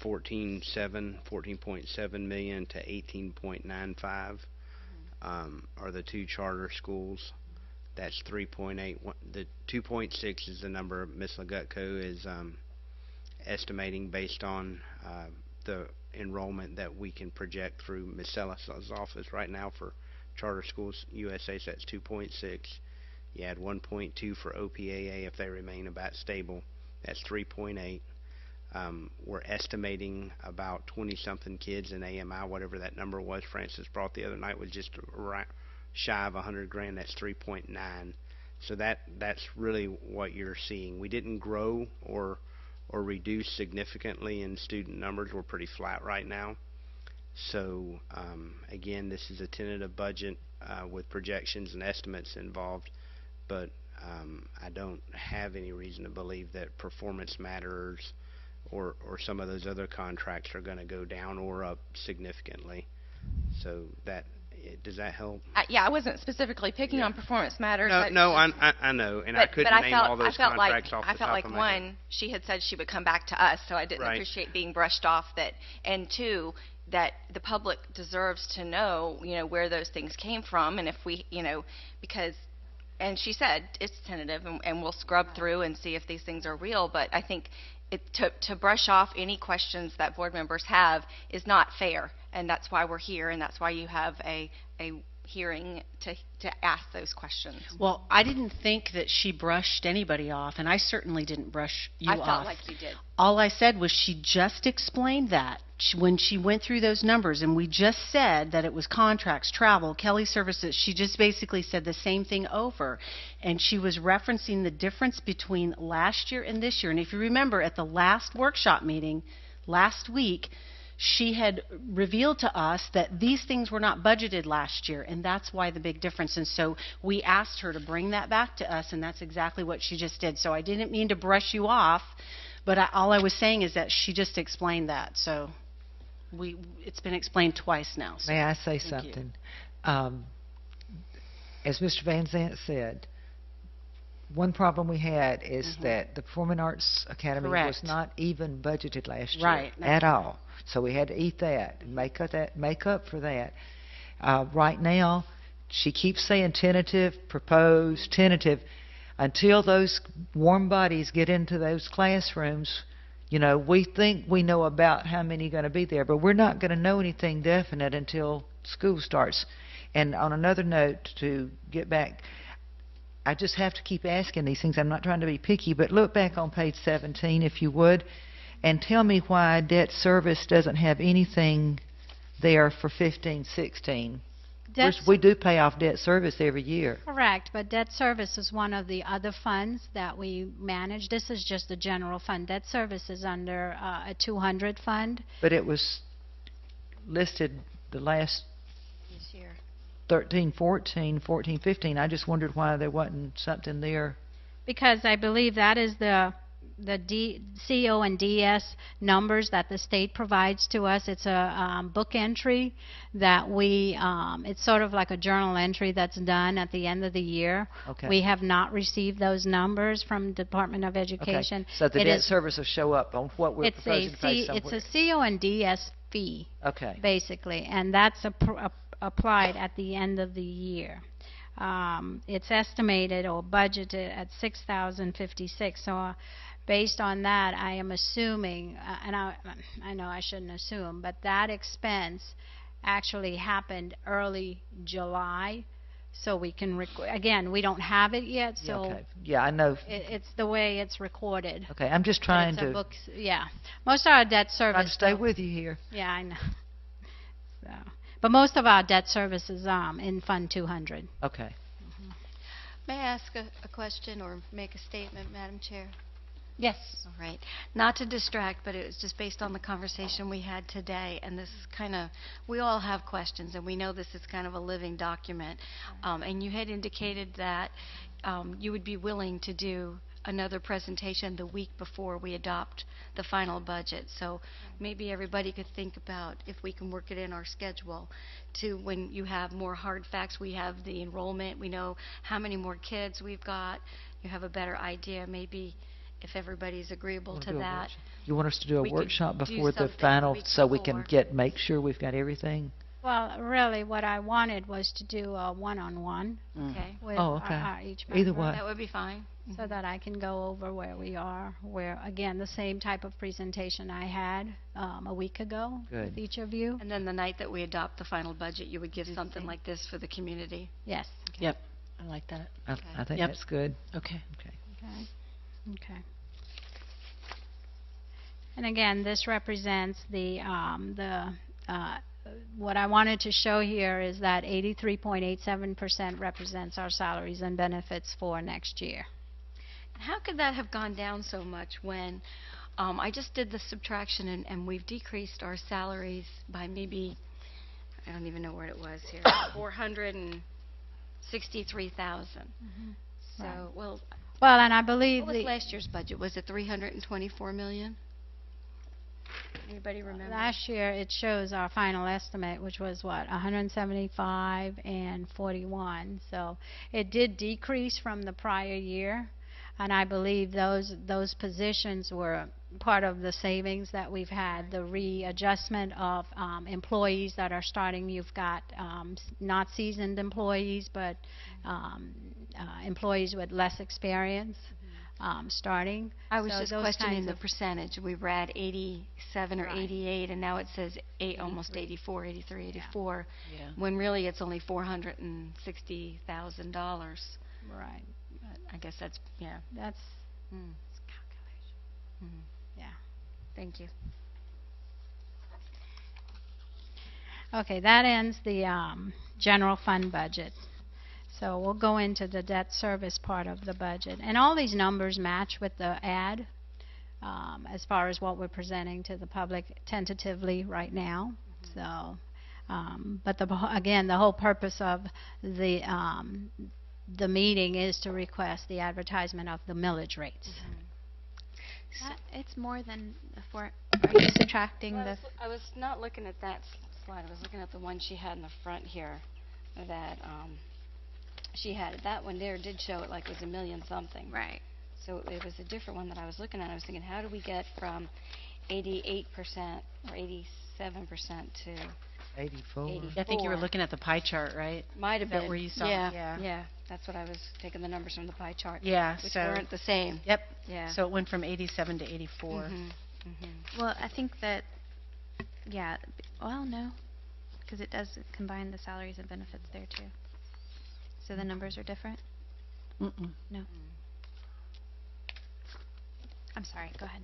14.7 million to 18.95 are the 2 charter schools. That's 3.8. The 2.6 is the number Ms. Legutko is estimating based on the enrollment that we can project through Ms. Sellis' office right now for Charter Schools USA. So that's 2.6. You add 1.2 for OPAA if they remain about stable. That's 3.8. We're estimating about 20-something kids in AMI, whatever that number was Francis brought the other night was just right shy of 100 grand. That's 3.9. So that's really what you're seeing. We didn't grow or reduce significantly in student numbers. We're pretty flat right now. So again, this is a tentative budget with projections and estimates involved, but I don't have any reason to believe that Performance Matters or some of those other contracts are going to go down or up significantly. So does that help? Yeah, I wasn't specifically picking on Performance Matters. No, I know, and I couldn't name all those contracts off the top of my head. One, she had said she would come back to us, so I didn't appreciate being brushed off that. And two, that the public deserves to know, where those things came from, and if we, because, and she said it's tentative, and we'll scrub through and see if these things are real. But I think to brush off any questions that board members have is not fair, and that's why we're here, and that's why you have a hearing to ask those questions. Well, I didn't think that she brushed anybody off, and I certainly didn't brush you off. I felt like you did. All I said was she just explained that when she went through those numbers, and we just said that it was contracts, travel, Kelly Services. She just basically said the same thing over, and she was referencing the difference between last year and this year. And if you remember, at the last workshop meeting last week, she had revealed to us that these things were not budgeted last year, and that's why the big difference. And so we asked her to bring that back to us, and that's exactly what she just did. So I didn't mean to brush you off, but all I was saying is that she just explained that. So it's been explained twice now. So May I say thank something? As Mr. Van Zant said, one problem we had is that the Performing Arts Academy was not even budgeted last year at all. So we had to eat that and make up for that. Right now, she keeps saying tentative, proposed, tentative. Until those warm bodies get into those classrooms, we think we know about how many are going to be there, but we're not going to know anything definite until school starts. And on another note, to get back, I just have to keep asking these things. I'm not trying to be picky, but look back on page 17, if you would, and tell me why debt service doesn't have anything there for 15-16. We do pay off debt service every year. Correct, but debt service is one of the other funds that we manage. This is just the general fund. Debt service is under a 200 fund. But it was listed the last This year. 13, 14, 14, 15. I just wondered why there wasn't something there. Because I believe that is the CO and DS numbers that the state provides to us. It's a book entry that it's sort of like a journal entry that's done at the end of the year. Okay. We have not received those numbers from Department of Education. Okay, so the It debt is- service will show up on what we're it's proposing to pay it's somewhere. a CO and DS fee, Okay, basically, and that's applied at the end of the year. It's estimated or budgeted at $6,056. So based on that, I am assuming, and I know I shouldn't assume, but that expense actually happened early July. So we can, again, we don't have it yet, yeah, so okay. Yeah, I know. it's the way it's recorded. Okay, I'm just But trying it's a to, book, yeah. Most of our debt service. trying to stay though- with you here. Yeah, I know. So, but most of our debt service is in Fund 200. Okay. May I ask a question or make a statement, Madam Chair? Yes. All right. Not to distract, but it was just based on the conversation we had today, and this kind of, we all have questions, and we know this is kind of a living document. And you had indicated that you would be willing to do another presentation the week before we adopt the final budget. So maybe everybody could think about if we can work it in our schedule to when you have more hard facts. We have the enrollment, we know how many more kids we've got, you have a better idea. Maybe if everybody's agreeable Wanna to do a that. workshop? You want us to do a we could workshop do before the something the final, week so we can before. make sure we've got everything? Well, really, what I wanted was to do a one-on-one Okay. with Oh, okay. each Either member, way. That would be fine. so that I can go over where we are, where, again, the same type of presentation I had a week ago Good. with each of you. And then the night that we adopt the final budget, you would give something same. like this for the community. Yes. Yep, I like that. I think Yep. that's good. Okay. Okay. Okay. Okay. And again, this represents what I wanted to show here is that 83.87% represents our salaries and benefits for next year. How could that have gone down so much when I just did the subtraction and we've decreased our salaries by maybe, I don't even know where it was here, 463,000. So, Right. well, Well, and I believe what was the last year's budget? Was it 324 million? Anybody remember? last year it shows our final estimate, which was what, 175 and 41. So it did decrease from the prior year, and I believe those positions were part of the savings that we've had, the readjustment of employees that are starting. You've got not seasoned employees, but employees with less experience starting. I was So just those questioning kinds the of- percentage. We were at 87 or Right. 88, and now it says almost 84, 83, 84, Yeah. when really it's only $460,000. Right. I guess that's, yeah. That's Mm. Mhm. Yeah. Thank you. Okay, that ends the general fund budget. So we'll go into the debt service part of the budget. And all these numbers match with the ad as far as what we're presenting to the public tentatively right now. So, but again, the whole purpose of the meeting is to request the advertisement of the millage rates. It's more than the four. Are you subtracting the? I was not looking at that slide. I was looking at the one she had in the front here that she had. That one there did show it like it was $1 million something. Right. So it was a different one that I was looking at. I was thinking, how do we get from 88% or 87% to 84. 84? I think you were looking at the pie chart, right? Might have Is that been. where you saw it? Yeah, Yeah. That's what I was taking the numbers from the pie chart. Yeah, Which so, weren't the same. yep. Yeah. So it went from 87 to 84. Mhm. Well, I think that. Yeah. Well, no, because it does combine the salaries and benefits there too. So the numbers are different. Mm-mm. No. I'm sorry. Go ahead.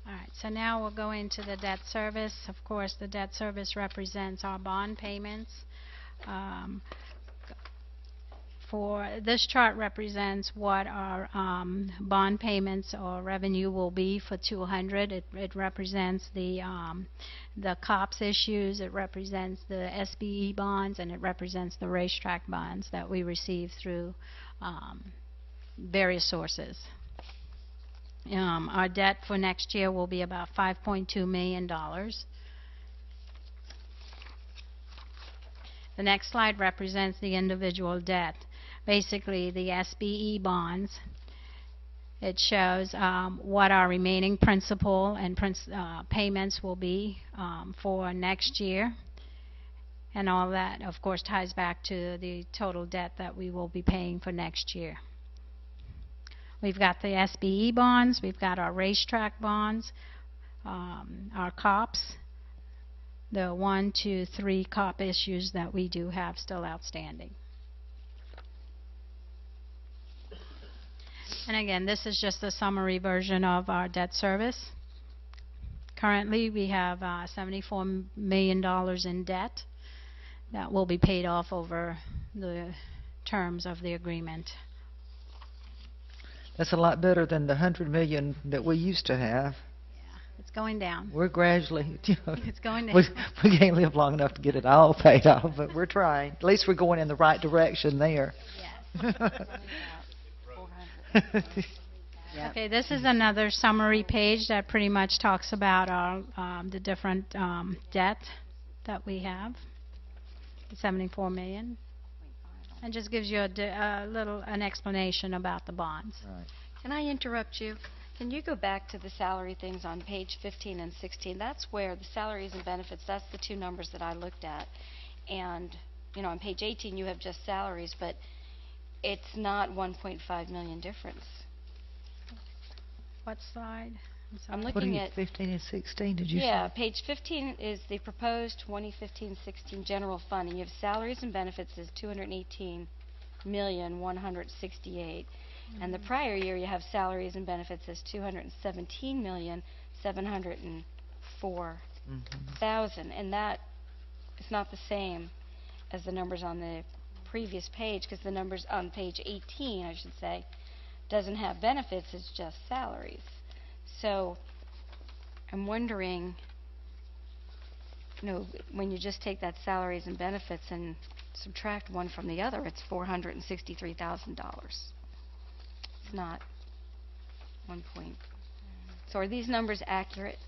All right, so now we'll go into the debt service. Of course, the debt service represents our bond payments. For this chart represents what our bond payments or revenue will be for 200. It represents the COPS issues, it represents the SBE bonds, and it represents the racetrack bonds that we receive through various sources. Our debt for next year will be about $5.2 million. The next slide represents the individual debt. Basically, the SBE bonds. It shows what our remaining principal and payments will be for next year. And all that, of course, ties back to the total debt that we will be paying for next year. We've got the SBE bonds, we've got our racetrack bonds, our COPs, the 1, 2, 3 COP issues that we do have still outstanding. And again, this is just a summary version of our debt service. Currently, we have $74 million in debt that will be paid off over the terms of the agreement. That's a lot better than the $100 million that we used to have. It's going down. We're gradually, It's going down. we can't live long enough to get it all paid off, but we're trying. At least we're going in the right direction there. Yes. Okay, this is another summary page that pretty much talks about our the different debt that we have. 74 million, and just gives you an explanation about the bonds. Right. Can I interrupt you? Can you go back to the salary things on page 15 and 16? That's where the salaries and benefits, that's the two numbers that I looked at. And, you know, on page 18 you have just salaries, but it's not 1.5 million difference. What slide? I'm What are looking you, at 15 and 16, did you Yeah, say? page 15 is the proposed 2015-16 general fund, and you have salaries and benefits as 218,168,000, and the prior year you have salaries and benefits as 217,704,000, and that is not the same as the numbers on the previous page, because the numbers on page 18, I should say, doesn't have benefits, it's just salaries. So I'm wondering, you know, when you just take that salaries and benefits and subtract one from the other, it's $463,000. It's not 1 point. So are these numbers accurate?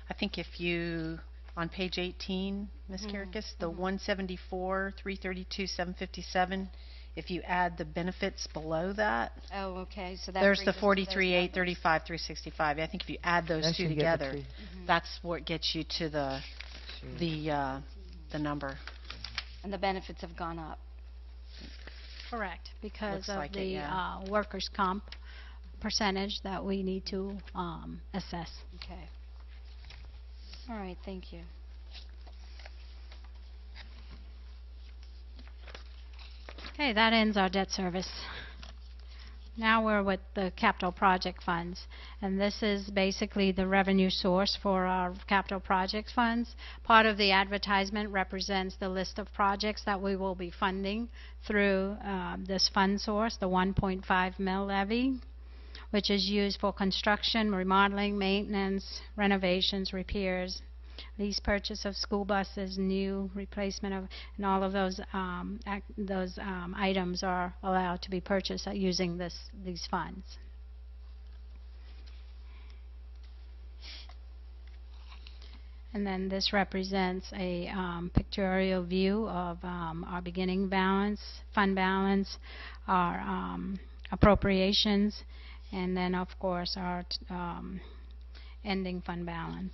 I think if you, on page 18, Ms. Kirkus, the 174, 332, 757, if you add the benefits below that, Oh, okay. So that there's brings the us to those 43, numbers. 835, 365. I think if you add those That two should get the together, three. that's what gets you to the number. And the benefits have gone up. Correct, because Looks of like it, the yeah. workers' comp percentage that we need to assess. Okay. All right, thank you. Okay, that ends our debt service. Now we're with the capital project funds, and this is basically the revenue source for our capital project funds. Part of the advertisement represents the list of projects that we will be funding through this fund source, the 1.5 mil levy, which is used for construction, remodeling, maintenance, renovations, repairs, lease purchase of school buses, new replacement of, and all of those items are allowed to be purchased using these funds. And then this represents a pictorial view of our beginning balance, fund balance, our appropriations, and then of course our ending fund balance.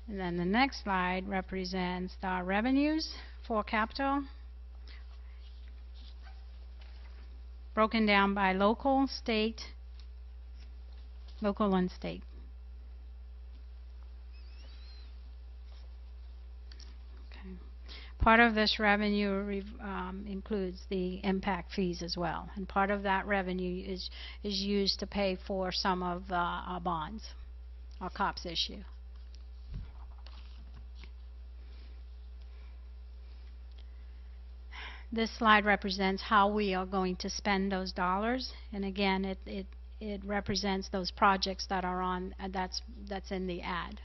And then the next slide represents our revenues for capital, broken down by local and state. Okay. Part of this revenue includes the impact fees as well, and part of that revenue is used to pay for some of our bonds, our COPS issue. This slide represents how we are going to spend those dollars, and again, it represents those projects that are on that's in the ad.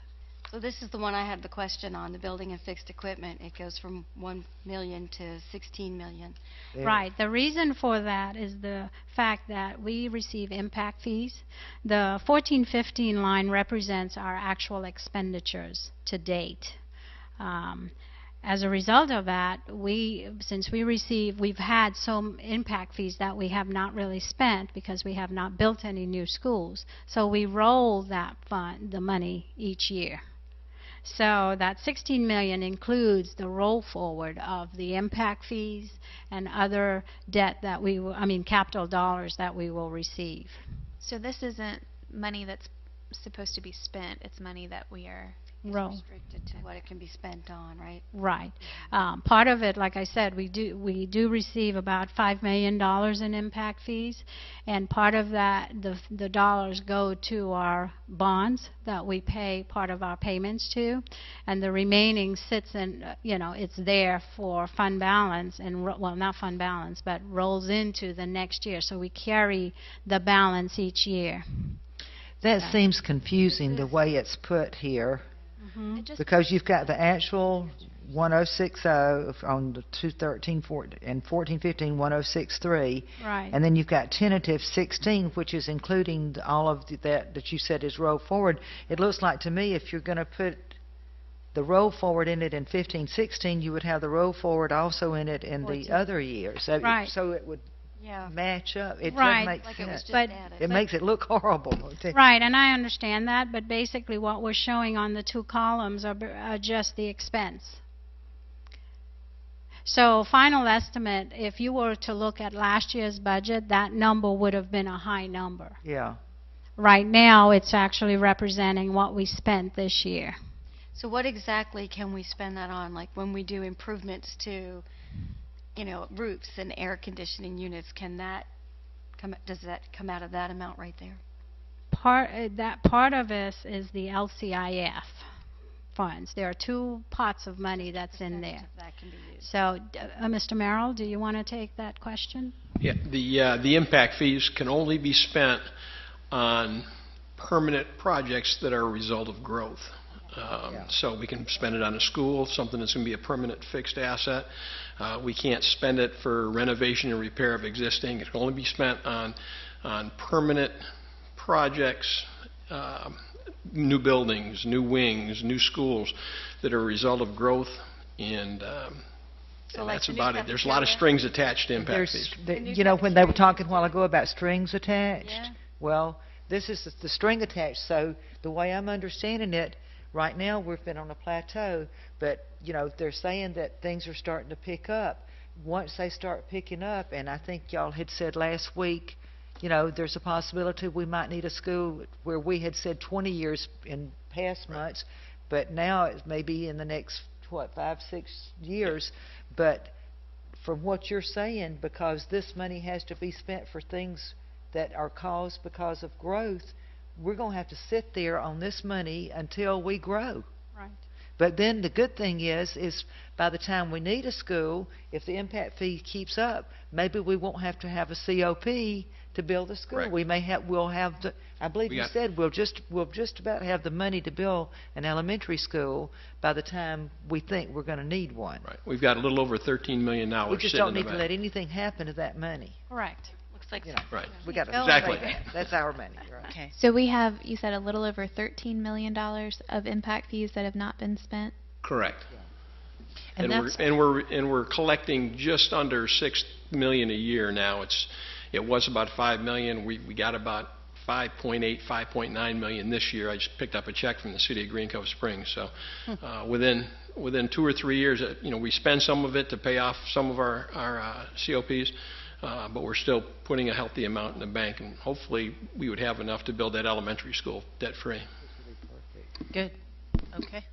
So this is the one I had the question on, the building and fixed equipment. It goes from 1 million to 16 million. There. Right. The reason for that is the fact that we receive impact fees. The 1415 line represents our actual expenditures to date. As a result of that, since we've had some impact fees that we have not really spent because we have not built any new schools. So we roll that fund, the money, each year. So that 16 million includes the roll forward of the impact fees and other debt that capital dollars that we will receive. So this isn't money that's supposed to be spent. It's money that we are Roll. Restricted to what it can be spent on, right? Right. Part of it, like I said, we do receive about $5 million in impact fees, and part of that, the dollars go to our bonds that we pay part of our payments to, and the remaining sits in, it's there for fund balance, and well, not fund balance, but rolls into the next year. So we carry the balance each year. That seems confusing the way it's put here. Because you've got the actual 1060 on the 213 and 1415 1063, Right. and then you've got tentative 16, which is including all of that you said is roll forward. It looks like to me if you're going to put the roll forward in it in 1516, you would have the roll forward also in it in the other years. So, Right. so it would match up. It Right. doesn't make Like it was sense. just But- added. It makes it look horrible. Right, and I understand that, but basically what we're showing on the two columns are just the expense. So final estimate, if you were to look at last year's budget, that number would have been a high number. Yeah. Right now, it's actually representing what we spent this year. So what exactly can we spend that on? Like when we do improvements to, roofs and air conditioning units, does that come out of that amount right there? Part of this is the LCIF funds. There are two pots of money that's in there. That can be used. So, Mr. Merrill, do you want to take that question? Yeah, the impact fees can only be spent on permanent projects that are a result of growth. So we can spend it on a school, something that's going to be a permanent fixed asset. We can't spend it for renovation and repair of existing. It can only be spent on permanent projects, new buildings, new wings, new schools that are a result of growth, and that's about it. There's a lot of strings attached to impact fees. When they were talking a while ago about strings attached, Yeah. well, this is the string attached. So the way I'm understanding it, right now we've been on a plateau, but they're saying that things are starting to pick up. Once they start picking up, and I think y'all had said last week, there's a possibility we might need a school where we had said 20 years in past months, but now it may be in the next 5-6 years. But from what you're saying, because this money has to be spent for things that are caused because of growth, we're going to have to sit there on this money until we grow. Right. But then the good thing is by the time we need a school, if the impact fee keeps up, maybe we won't have to have a COP to build a school. Correct. We'll have the, I believe We you got- said we'll just about have the money to build an elementary school by the time we think we're going to need one. Right. We've got a little over $13 million We just sitting don't in need the to bank. let anything happen to that money. Correct. Looks like Right. We got to Exactly. That's our money. Right. Okay. So we have, you said, a little over $13 million of impact fees that have not been spent. Correct. And And that's- we're collecting just under $6 million a year now. It was about $5 million. We got about 5.8, 5.9 million this year. I just picked up a check from the city of Green Cove Springs. So within 2 or 3 years, we spend some of it to pay off some of our COPs, but we're still putting a healthy amount in the bank, and hopefully we would have enough to build that elementary school debt-free. Good. Okay.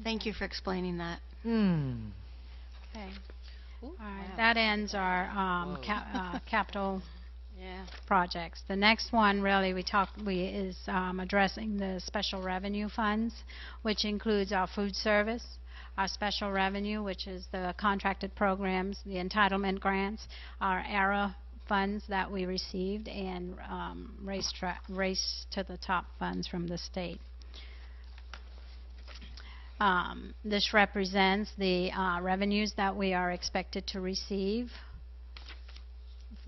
Thank you for explaining that. Okay. All right. That ends our capital Yeah. projects. The next one really is addressing the special revenue funds, which includes our food service, our special revenue, which is the contracted programs, the entitlement grants, our ARA funds that we received, and race to the top funds from the state. This represents the revenues that we are expected to receive.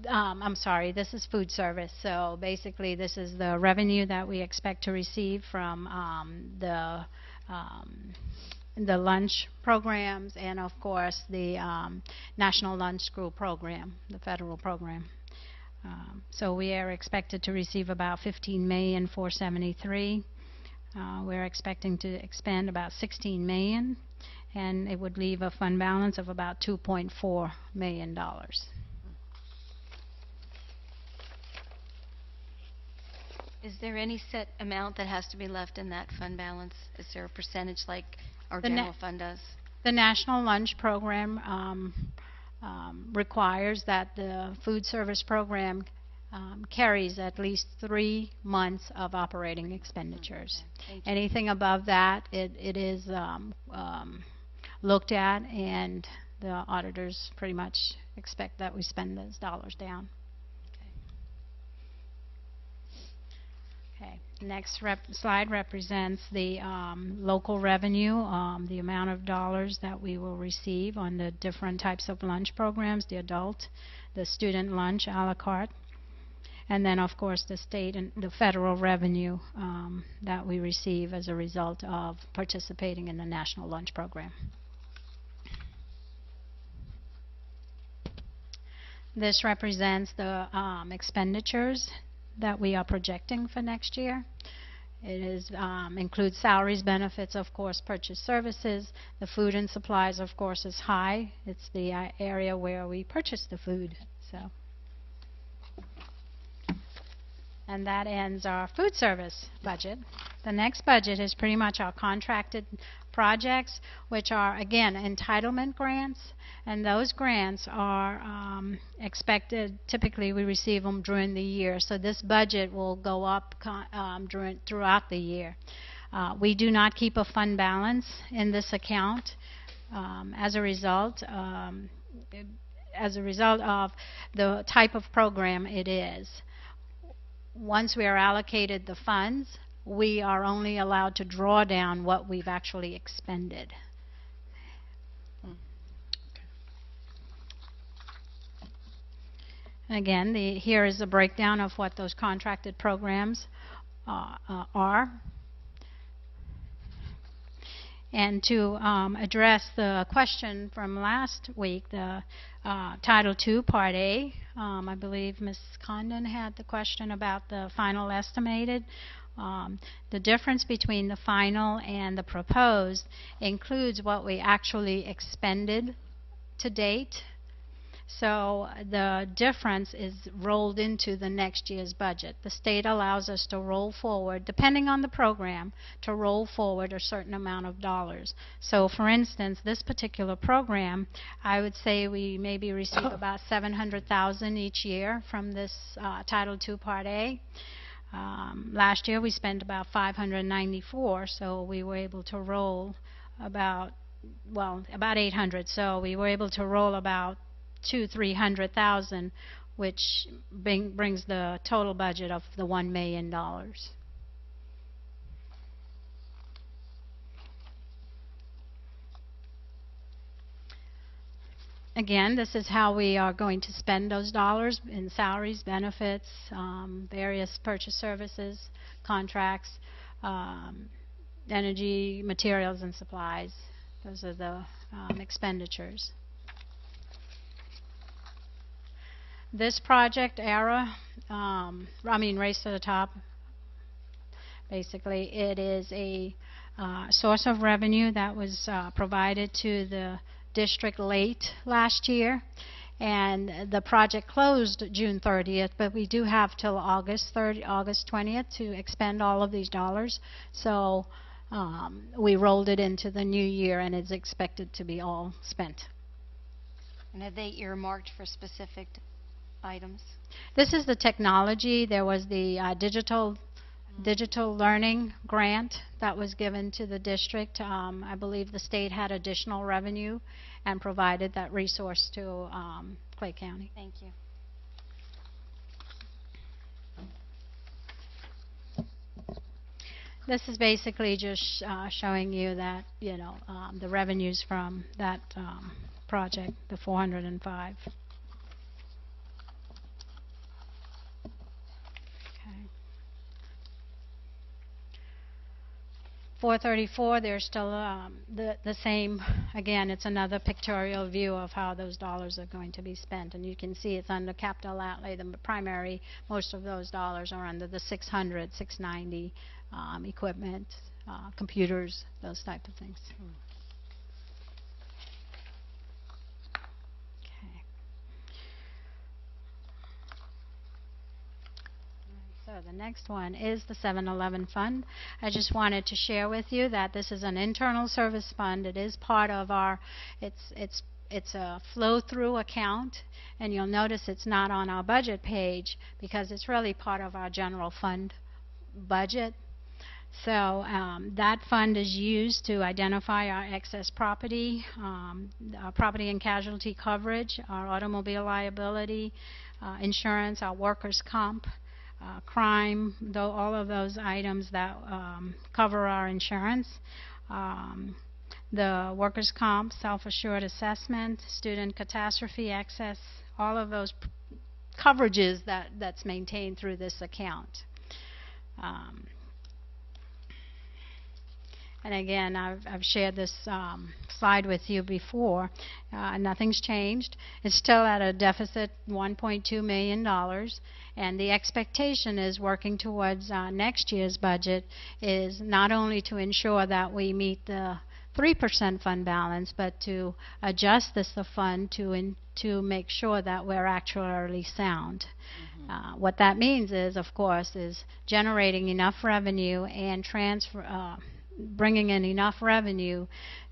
I'm sorry, this is food service. So basically, this is the revenue that we expect to receive from the lunch programs and, of course, the National Lunch School Program, the federal program. So we are expected to receive about $15,473,000. We're expecting to expend about $16 million, and it would leave a fund balance of about $2.4 million. Is there any set amount that has to be left in that fund balance? Is there a percentage like our general fund does? The National Lunch Program requires that the food service program carries at least 3 months of operating expenditures. Okay, thank you. Anything above that, it is looked at, and the auditors pretty much expect that we spend those dollars down. Okay. Next slide represents the local revenue, the amount of dollars that we will receive on the different types of lunch programs, the adult, the student lunch, a la carte, and then, of course, the state and the federal revenue that we receive as a result of participating in the National Lunch Program. This represents the expenditures that we are projecting for next year. It is includes salaries, benefits, of course, purchase services. The food and supplies, of course, is high. It's the area where we purchase the food. So, and that ends our food service budget. The next budget is pretty much our contracted projects, which are, again, entitlement grants, and those grants are expected, typically we receive them during the year, so this budget will go up throughout the year. We do not keep a fund balance in this account. As a result of the type of program it is. Once we are allocated the funds, we are only allowed to draw down what we've actually expended. And again, here is a breakdown of what those contracted programs are. And to address the question from last week, the Title II, Part A, I believe Ms. Condon had the question about the final estimated. The difference between the final and the proposed includes what we actually expended to date. So the difference is rolled into the next year's budget. The state allows us to roll forward, depending on the program, to roll forward a certain amount of dollars. So for instance, this particular program, I would say we maybe receive about $700,000 each year from this Title II Part A. Last year we spent about $594, so we were able to roll about $800. So we were able to roll about $200,000-300,000, which brings the total budget of the $1 million. Again, this is how we are going to spend those dollars in salaries, benefits, various purchase services, contracts, energy, materials, and supplies. Those are the expenditures. This project, ERA, Race to the Top, basically it is a source of revenue that was provided to the district late last year, and the project closed June 30th, but we do have till August 20th to expend all of these dollars. So we rolled it into the new year, and it's expected to be all spent. And have they earmarked for specific items? This is the technology. There was the digital learning grant that was given to the district. I believe the state had additional revenue and provided that resource to Clay County. Thank you. This is basically just showing you that, the revenues from that project, the 405. Okay. 434, there's still the same. Again, it's another pictorial view of how those dollars are going to be spent. And you can see it's under capital outlay. The primary, most of those dollars are under the 600, 690 equipment, computers, those type of things. Okay. So the next one is the 7-Eleven fund. I just wanted to share with you that this is an internal service fund. It is part of our, it's a flow-through account, and you'll notice it's not on our budget page because it's really part of our general fund budget. So that fund is used to identify our excess property, our property and casualty coverage, our automobile liability, insurance, our workers' comp, crime, though all of those items that cover our insurance. The workers' comp, self-assured assessment, student catastrophe excess, all of those coverages that's maintained through this account. And again, I've shared this slide with you before. Nothing's changed. It's still at a deficit $1.2 million. And the expectation is working towards next year's budget is not only to ensure that we meet the 3% fund balance, but to adjust the fund to make sure that we're actuarially sound. What that means is, of course, is generating enough revenue and bringing in enough revenue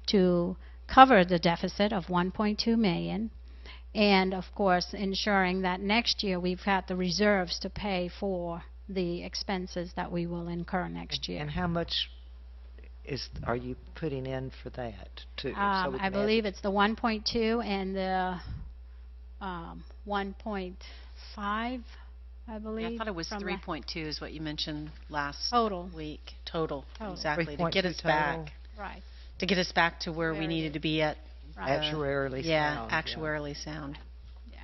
to cover the deficit of $1.2 million, and of course ensuring that next year we've got the reserves to pay for the expenses that we will incur next year. And how much are you putting in for that? I believe it's the 1.2 and the 1.5. I believe. I thought it was 3.2 is what you mentioned last week. Total. Exactly. To get us back. Right. To get us back to where we needed to be at. Actuarially sound. Yeah, actuarially sound. Yeah.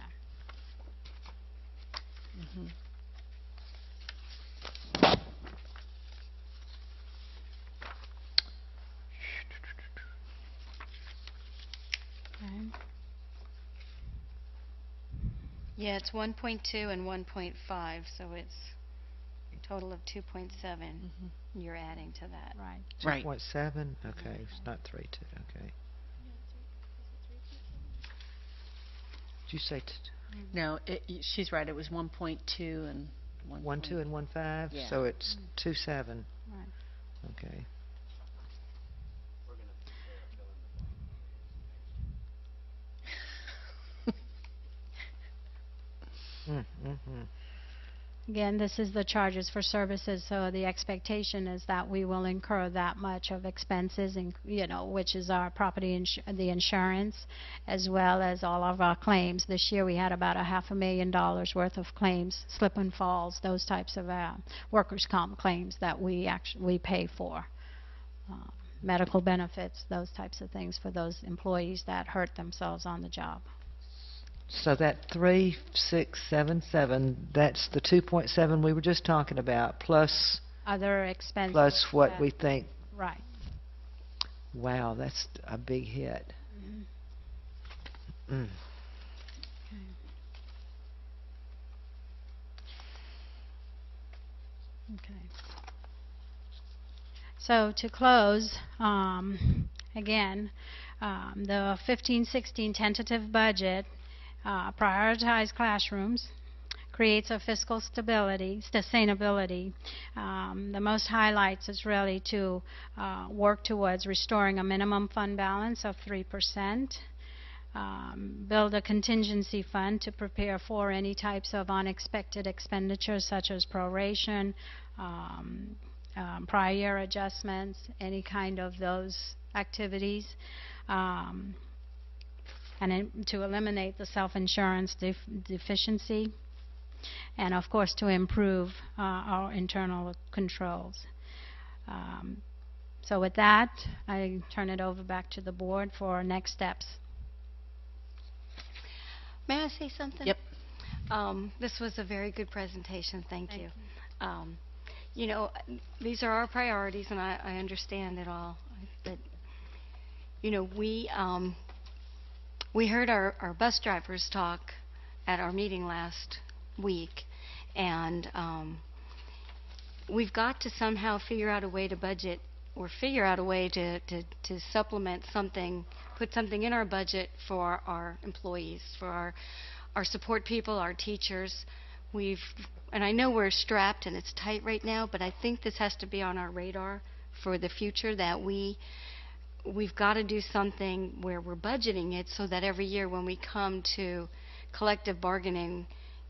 Okay. Yeah, it's 1.2 and 1.5, so it's a total of 2.7 you're adding to that. Right. 2.7? Okay, it's not 3.2. Okay. Did you say? No, she's right. It was 1.2 and 1.2 and 1.5? Yeah. So it's 2.7. Right. Okay. Again, this is the charges for services, so the expectation is that we will incur that much of expenses, which is our property, the insurance, as well as all of our claims. This year we had about $500,000 worth of claims, slip and falls, those types of workers' comp claims that we pay for. Medical benefits, those types of things for those employees that hurt themselves on the job. So that 3,677, that's the 2.7 we were just talking about, plus other expenses. Plus what we think. Right. Wow, that's a big hit. Okay. So to close, again, the 15-16 tentative budget prioritizes classrooms, creates a fiscal sustainability. The most highlights is really to work towards restoring a minimum fund balance of 3%, build a contingency fund to prepare for any types of unexpected expenditures such as proration, prior year adjustments, any kind of those activities. And to eliminate the self-insurance deficiency, and of course to improve our internal controls. So with that, I turn it over back to the board for next steps. May I say something? Yep. This was a very good presentation. Thank you. You know, these are our priorities, and I understand it all. But, you know, we heard our bus drivers talk at our meeting last week, and we've got to somehow figure out a way to budget or figure out a way to supplement something, put something in our budget for our employees, for our support people, our teachers. And I know we're strapped and it's tight right now, but I think this has to be on our radar for the future, that we've got to do something where we're budgeting it so that every year when we come to collective bargaining,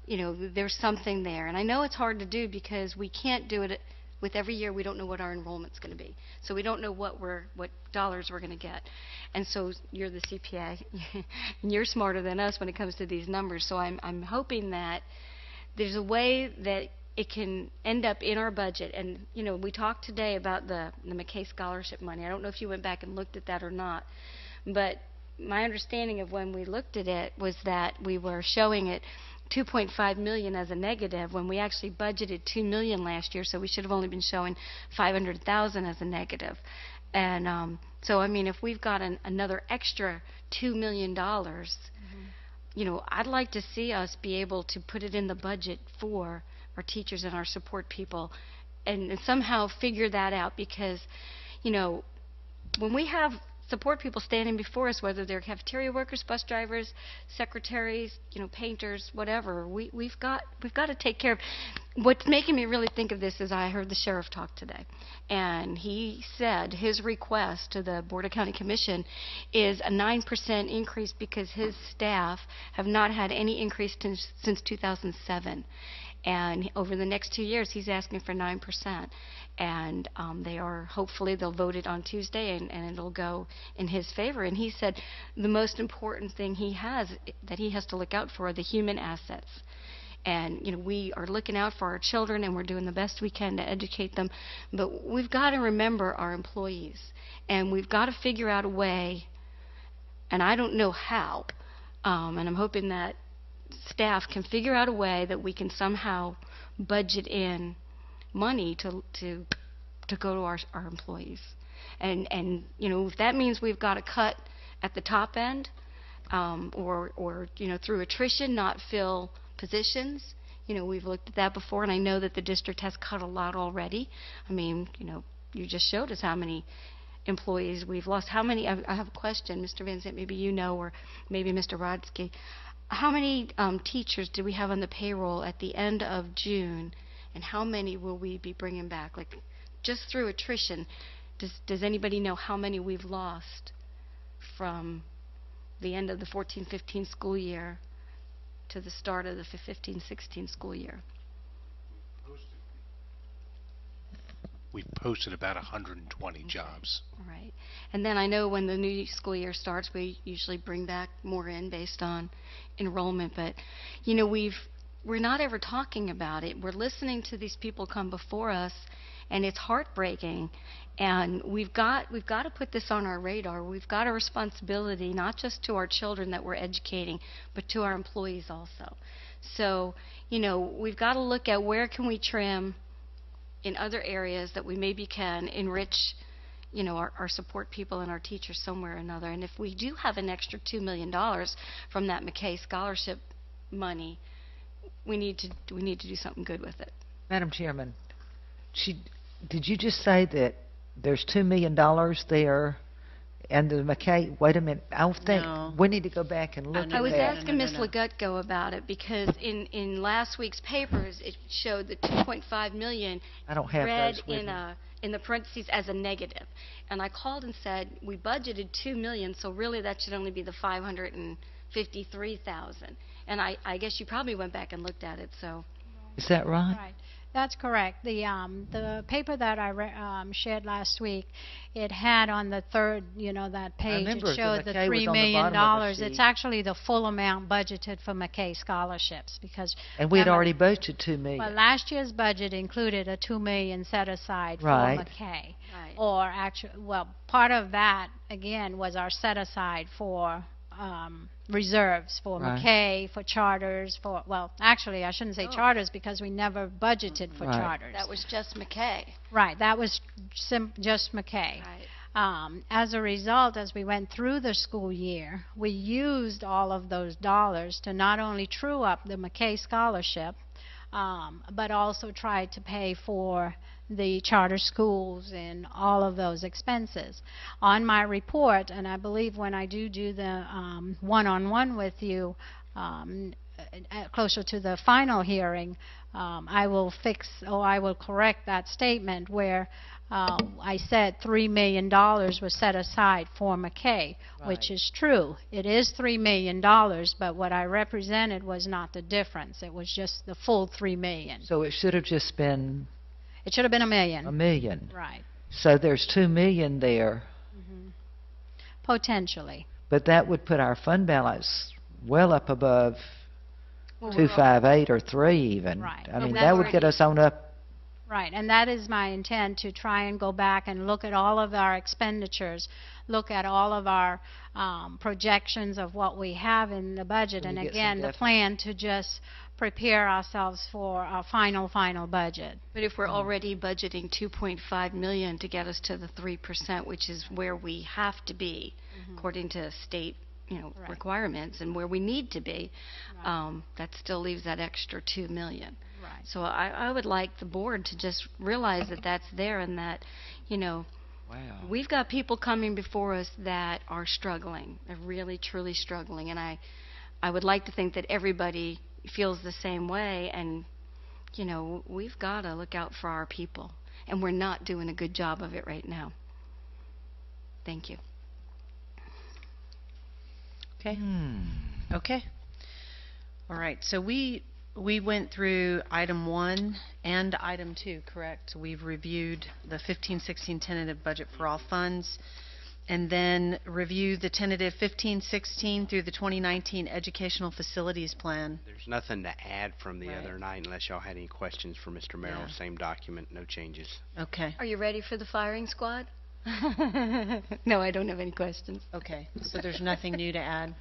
you know, there's something there. And I know it's hard to do because we can't do it with every year. We don't know what our enrollment's going to be. So we don't know what dollars we're going to get. And so you're the CPA, and you're smarter than us when it comes to these numbers. So I'm hoping that there's a way that it can end up in our budget. And, you know, we talked today about the McKay Scholarship money. I don't know if you went back and looked at that or not. But my understanding of when we looked at it was that we were showing it $2.5 million as a negative when we actually budgeted $2 million last year, so we should have only been showing $500,000 as a negative. And so, I mean, if we've got another extra $2 million, you know, I'd like to see us be able to put it in the budget for our teachers and our support people and somehow figure that out, because, you know, when we have support people standing before us, whether they're cafeteria workers, bus drivers, secretaries, you know, painters, whatever, we've got to take care of. What's making me really think of this is I heard the sheriff talk today, and he said his request to the Board of County Commission is a 9% increase because his staff have not had any increase since 2007. And over the next 2 years, he's asking for 9%. And hopefully they'll vote it on Tuesday, and it'll go in his favor. And he said the most important thing that he has to look out for are the human assets. And, you know, we are looking out for our children, and we're doing the best we can to educate them. But we've got to remember our employees. And we've got to figure out a way, and I don't know how, and I'm hoping that staff can figure out a way that we can somehow budget in money to go to our employees. And you know, if that means we've got to cut at the top end, or you know, through attrition, not fill positions. You know, we've looked at that before, and I know that the district has cut a lot already. I mean, you know, you just showed us how many employees we've lost. How many? I have a question, Mr. Van Zant, maybe you know, or maybe Mr. Rodsky. How many teachers do we have on the payroll at the end of June, and how many will we be bringing back? Like, just through attrition, does anybody know how many we've lost from the end of the 14-15 school year to the start of the 15-16 school year? We've posted about 120 jobs. Right. And then I know when the new school year starts, we usually bring back more in based on enrollment. But, you know, we're not ever talking about it. We're listening to these people come before us, and it's heartbreaking. And we've got to put this on our radar. We've got a responsibility, not just to our children that we're educating, but to our employees also. So, you know, we've got to look at where can we trim in other areas that we maybe can enrich, you know, our support people and our teachers somewhere or another. And if we do have an extra $2 million from that McKay Scholarship money, we need to do something good with it. Madam Chairman, did you just say that there's $2 million there? And the McKay, wait a minute, I think No. we need to go back and look at that. I was asking Ms. Legutko about it because in last week's papers it showed the $2.5 million I don't have read those with me. in the parentheses as a negative. And I called and said we budgeted $2 million, so really that should only be the $553,000. And I guess you probably went back and looked at it. So Is that right? Right. That's correct. The paper that I shared last week, it had on the third, that page, it remember the showed the McKay was $3 on the million. bottom of the It's sheet. actually the full amount budgeted for McKay scholarships because. And we had remember- already budgeted $2 million. Well, last year's budget included a $2 million set aside Right. for McKay. Right. Or actually, part of that, again, was our set aside for reserves for Right. McKay, for charters, actually, I shouldn't say Oh. charters because we never budgeted for Right. charters. That was just McKay. Right, that was just McKay. Right. As a result, as we went through the school year, we used all of those dollars to not only true up the McKay scholarship, but also try to pay for the charter schools and all of those expenses. On my report, and I believe when I do the one-on-one with you closer to the final hearing, I will correct that statement where I said $3 million was set aside for McKay, which Right. is true. It is $3 million, but what I represented was not the difference. It was just the full $3 million. So it should have just been It should have been $1 million. $1 million. Right. So there's $2 million there, Potentially. but that would put our fund balance well up above Well, 258 or 3 even. Right. I And mean, that's that would get already- us on up. Right, and that is my intent, to try and go back and look at all of our expenditures, look at all of our projections of what we have in the budget, When and you get some again, the definite- plan to just prepare ourselves for our final budget. But if we're already budgeting 2.5 million to get us to the 3%, which is where we have to be according to state, Right. requirements, and where we need to be, that still leaves that extra 2 million. Right. So I would like the board to just realize that that's there, and that, Wow. we've got people coming before us that are struggling. They're really, truly struggling. And I would like to think that everybody feels the same way. And, we've got to look out for our people. And we're not doing a good job of it right now. Thank you. Okay. Hmm. Okay. All right. So we went through item 1 and item 2, correct? We've reviewed the 15-16 tentative budget for all funds, and then reviewed the tentative 15-16 through the 2019 educational facilities plan. There's nothing to add from the Right. other night unless y'all had any questions for Mr. Merrill. Yeah. Same document, no changes. Okay. Are you ready for the firing squad? No, I don't have any questions. Okay. So there's nothing new to add.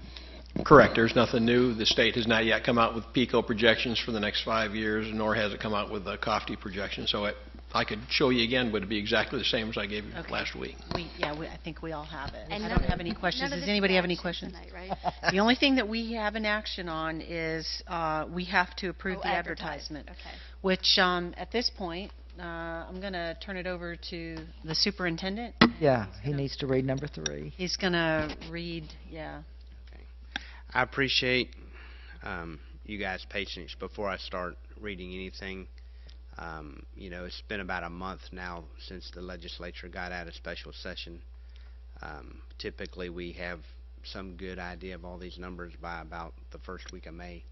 Correct. There's nothing new. The state has not yet come out with PICO projections for the next 5 years, nor has it come out with a COFTE projection. So I could show you again, but it'd be exactly the same as I gave you Okay. last week. I think we all have it. And I none don't of- have any questions. none of Does this anybody is have any action questions? tonight, right? The only thing that we have an action on is we have to approve Oh, the advertise. advertisement, Okay. which at this point, I'm going to turn it over to the superintendent. Yeah, he needs to read number 3. He's going to read, I appreciate you guys' patience before I start reading anything. It's been about a month now since the legislature got out of special session. Typically, we have some good idea of all these numbers by about the first week of May,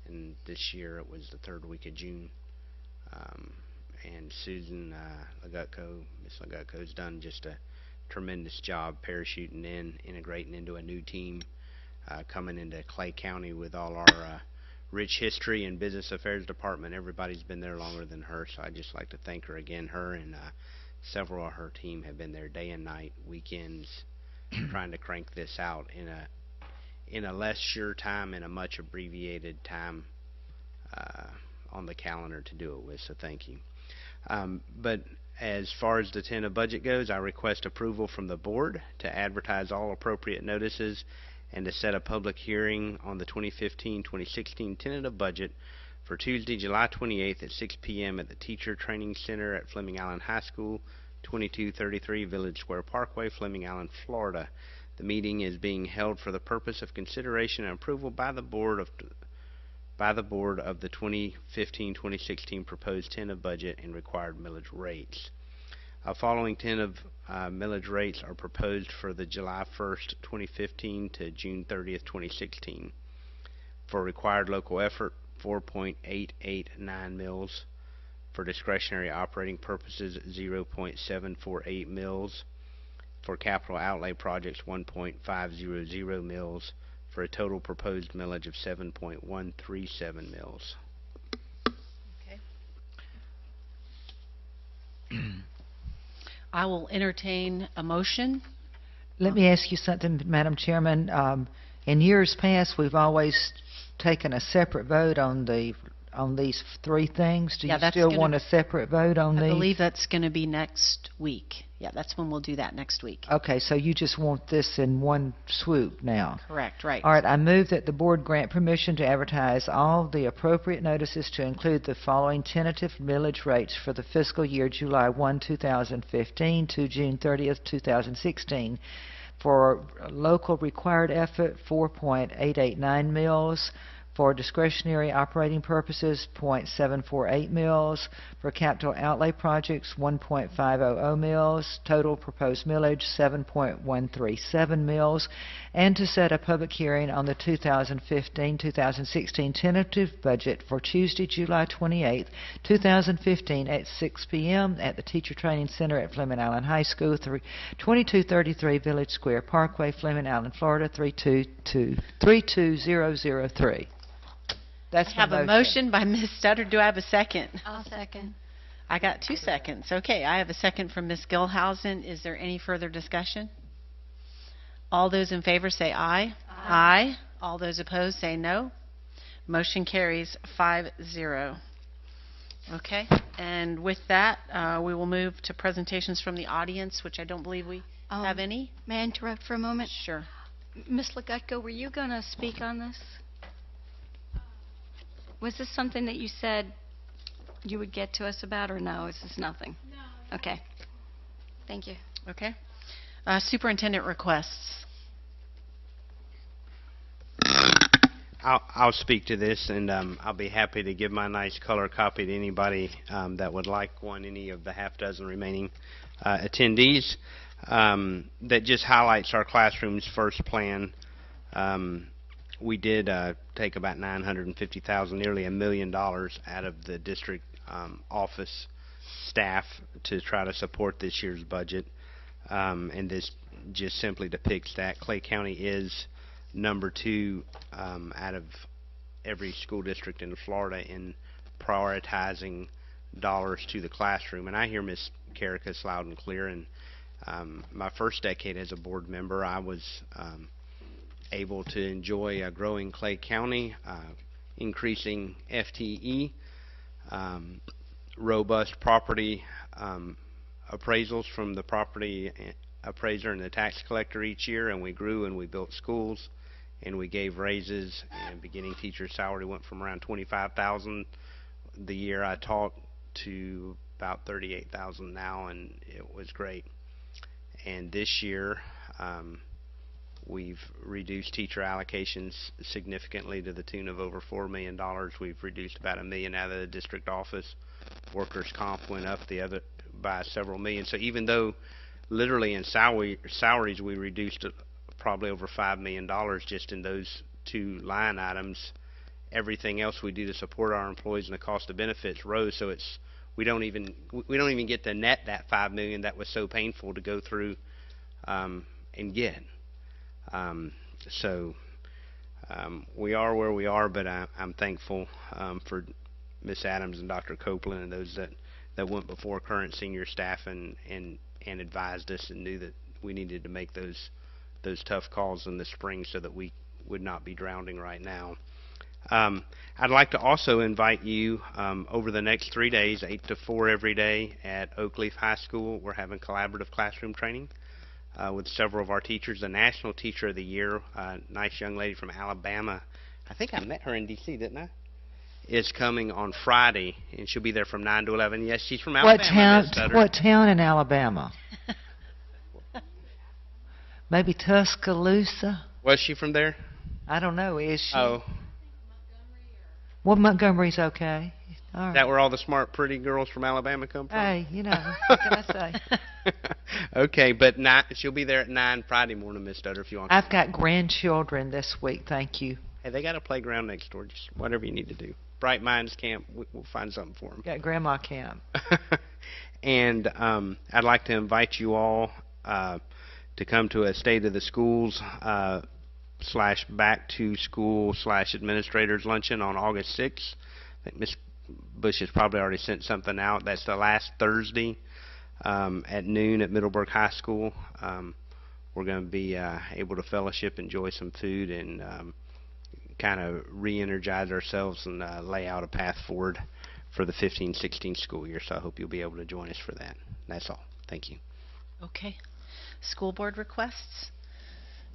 and this year it was the third week of June. And Susan Legutko, Miss Legutko, has done just a tremendous job parachuting in, integrating into a new team, coming into Clay County with all our rich history and business affairs department. Everybody's been there longer than her, so I'd just like to thank her again. Her and several of her team have been there day and night, weekends, trying to crank this out in a less sure time and a much abbreviated time on the calendar to do it with, so thank you. But as far as the tentative budget goes, I request approval from the board to advertise all appropriate notices and to set a public hearing on the 2015-2016 tentative budget for Tuesday, July 28th at 6 p.m. at the Teacher Training Center at Fleming Island High School, 2233 Village Square Parkway, Fleming Island, Florida. The meeting is being held for the purpose of consideration and approval by the board of the 2015-2016 proposed tentative budget and required millage rates. Following tentative millage rates are proposed for the July 1st, 2015 to June 30th, 2016. For required local effort, 4.889 mills. For discretionary operating purposes, 0.748 mils. For capital outlay projects, 1.500 mils, for a total proposed millage of 7.137 mils. I will entertain a motion. Let me ask you something, Madam Chairman. In years past, we've always taken a separate vote on these three things. Do Yeah, you that's still gonna- want a separate vote on I these? believe that's going to be next week. Yeah, that's when we'll do that next week. Okay, so you just want this in one swoop now? Correct, right. All right, I move that the board grant permission to advertise all the appropriate notices to include the following tentative millage rates for the fiscal year July 1, 2015 to June 30th, 2016. For local required effort, 4.889 mils. For discretionary operating purposes, 0.748 mils. For capital outlay projects, 1.500 mils. Total proposed millage, 7.137 mils. And to set a public hearing on the 2015-2016 tentative budget for Tuesday, July 28, 2015 at 6 p.m. at the Teacher Training Center at Fleming Island High School, 2233 Village Square Parkway, Fleming Island, Florida, 32003. That's I have my a motion by Ms. Stutter. Do I have a second? I'll second. I got 2 seconds. Okay, I have a second from Ms. Gilhausen. Is there any further discussion? All those in favor say aye. Aye. All those opposed say no. Motion carries 5-0. Okay, and with that, we will move to presentations from the audience, which I don't believe we have any. May I interrupt for a moment? Sure. Ms. Legutko, were you going to speak on this? Was this something that you said you would get to us about, or no? Is this nothing? No. Okay. Thank you. Okay. Superintendent requests. I'll speak to this, and I'll be happy to give my nice color copy to anybody that would like one, any of the half dozen remaining attendees. That just highlights our classroom's first plan. We did take about $950,000, nearly $1 million out of the district office staff to try to support this year's budget. And this just simply depicts that Clay County is number 2 out of every school district in Florida in prioritizing dollars to the classroom. And I hear Ms. Caracas loud and clear. And my first decade as a board member, I was able to enjoy a growing Clay County, increasing FTE, robust property appraisals from the property appraiser and the tax collector each year, and we grew and we built schools and we gave raises, and beginning teacher salary went from around $25,000 the year I taught to about $38,000 now, and it was great. And this year we've reduced teacher allocations significantly to the tune of over $4 million. We've reduced about $1 million out of the district office. Workers' comp went up the other by several million. So even though literally in salaries we reduced probably over $5 million just in those 2 line items, everything else we do to support our employees and the cost of benefits rose. So it's we don't even get to net that $5 million that was so painful to go through and get. We are where we are, but I'm thankful for Ms. Adams and Dr. Copeland and those that went before current senior staff and advised us and knew that we needed to make those tough calls in the spring so that we would not be drowning right now. I'd like to also invite you over the next 3 days, 8 to 4 every day at Oakleaf High School. We're having collaborative classroom training with several of our teachers. The National Teacher of the Year, a nice young lady from Alabama, I think I met her in D.C., didn't I? Is coming on Friday, and she'll be there from 9 to 11. Yes, she's from Alabama. What town in Alabama? Maybe Tuscaloosa? Was she from there? I don't know. Is she? Oh. Well, Montgomery's okay. All right. Is that where all the smart, pretty girls from Alabama come from? Hey, you know, what can I say? Okay, but she'll be there at 9 Friday morning, Miss Stutter, if you want. I've got grandchildren this week, thank you. Hey, they got a playground next door. Just whatever you need to do. Bright Minds Camp. We'll find something for him. Got Grandma Camp. And I'd like to invite you all to come to a State of the Schools / Back to School / Administrators Luncheon on August 6th. I think Ms. Bush has probably already sent something out. That's the last Thursday at noon at Middleburg High School. We're going to be able to fellowship, enjoy some food, and kind of re-energize ourselves and lay out a path forward for the 15-16 school year. So I hope you'll be able to join us for that. That's all. Thank you. Okay. School board requests.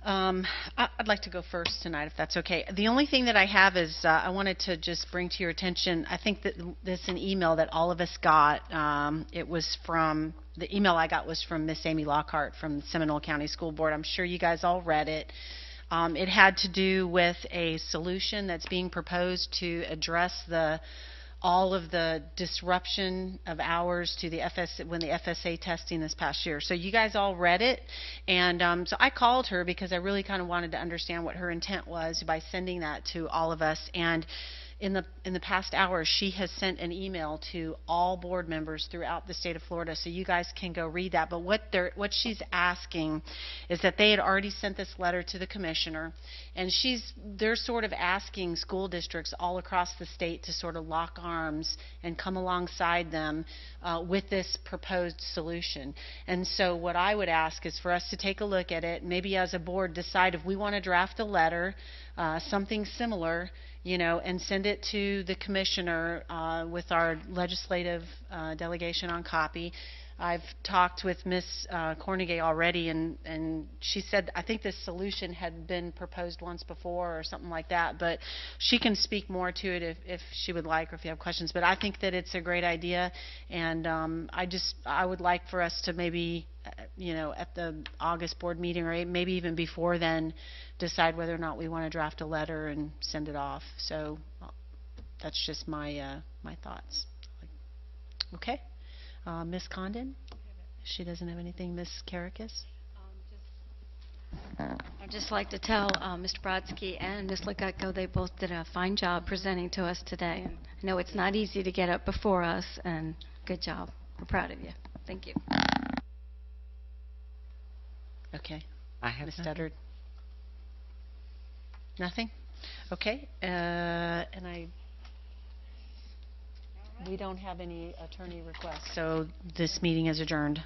I'd like to go first tonight, if that's okay. The only thing that I have is I wanted to just bring to your attention, I think that this is an email that all of us got. It was from, the email I got was from Miss Amy Lockhart from the Seminole County School Board. I'm sure you guys all read it. It had to do with a solution that's being proposed to address all of the disruption of hours to the when the FSA testing this past year. So you guys all read it, and so I called her because I really kind of wanted to understand what her intent was by sending that to all of us. And in the past hour, she has sent an email to all board members throughout the state of Florida, so you guys can go read that. But what she's asking is that they had already sent this letter to the commissioner, and they're sort of asking school districts all across the state to sort of lock arms and come alongside them with this proposed solution. And so what I would ask is for us to take a look at it, maybe as a board decide if we want to draft a letter, something similar, and send it to the commissioner with our legislative delegation on copy. I've talked with Ms. Cornegay already, and she said I think this solution had been proposed once before or something like that, but she can speak more to it if she would like, or if you have questions. But I think that it's a great idea, and I would like for us to maybe at the August board meeting, or maybe even before then, decide whether or not we want to draft a letter and send it off. So that's just my thoughts. Okay. Ms. Condon? She doesn't have anything. Ms. Karakis? I'd just like to tell Mr. Brodsky and Ms. Legutko they both did a fine job presenting to us today. And I know it's not easy to get up before us, and good job. We're proud of you. Thank you. Okay. I have Ms. nothing. Studdard? Nothing? Okay. And we don't have any attorney requests, so this meeting is adjourned.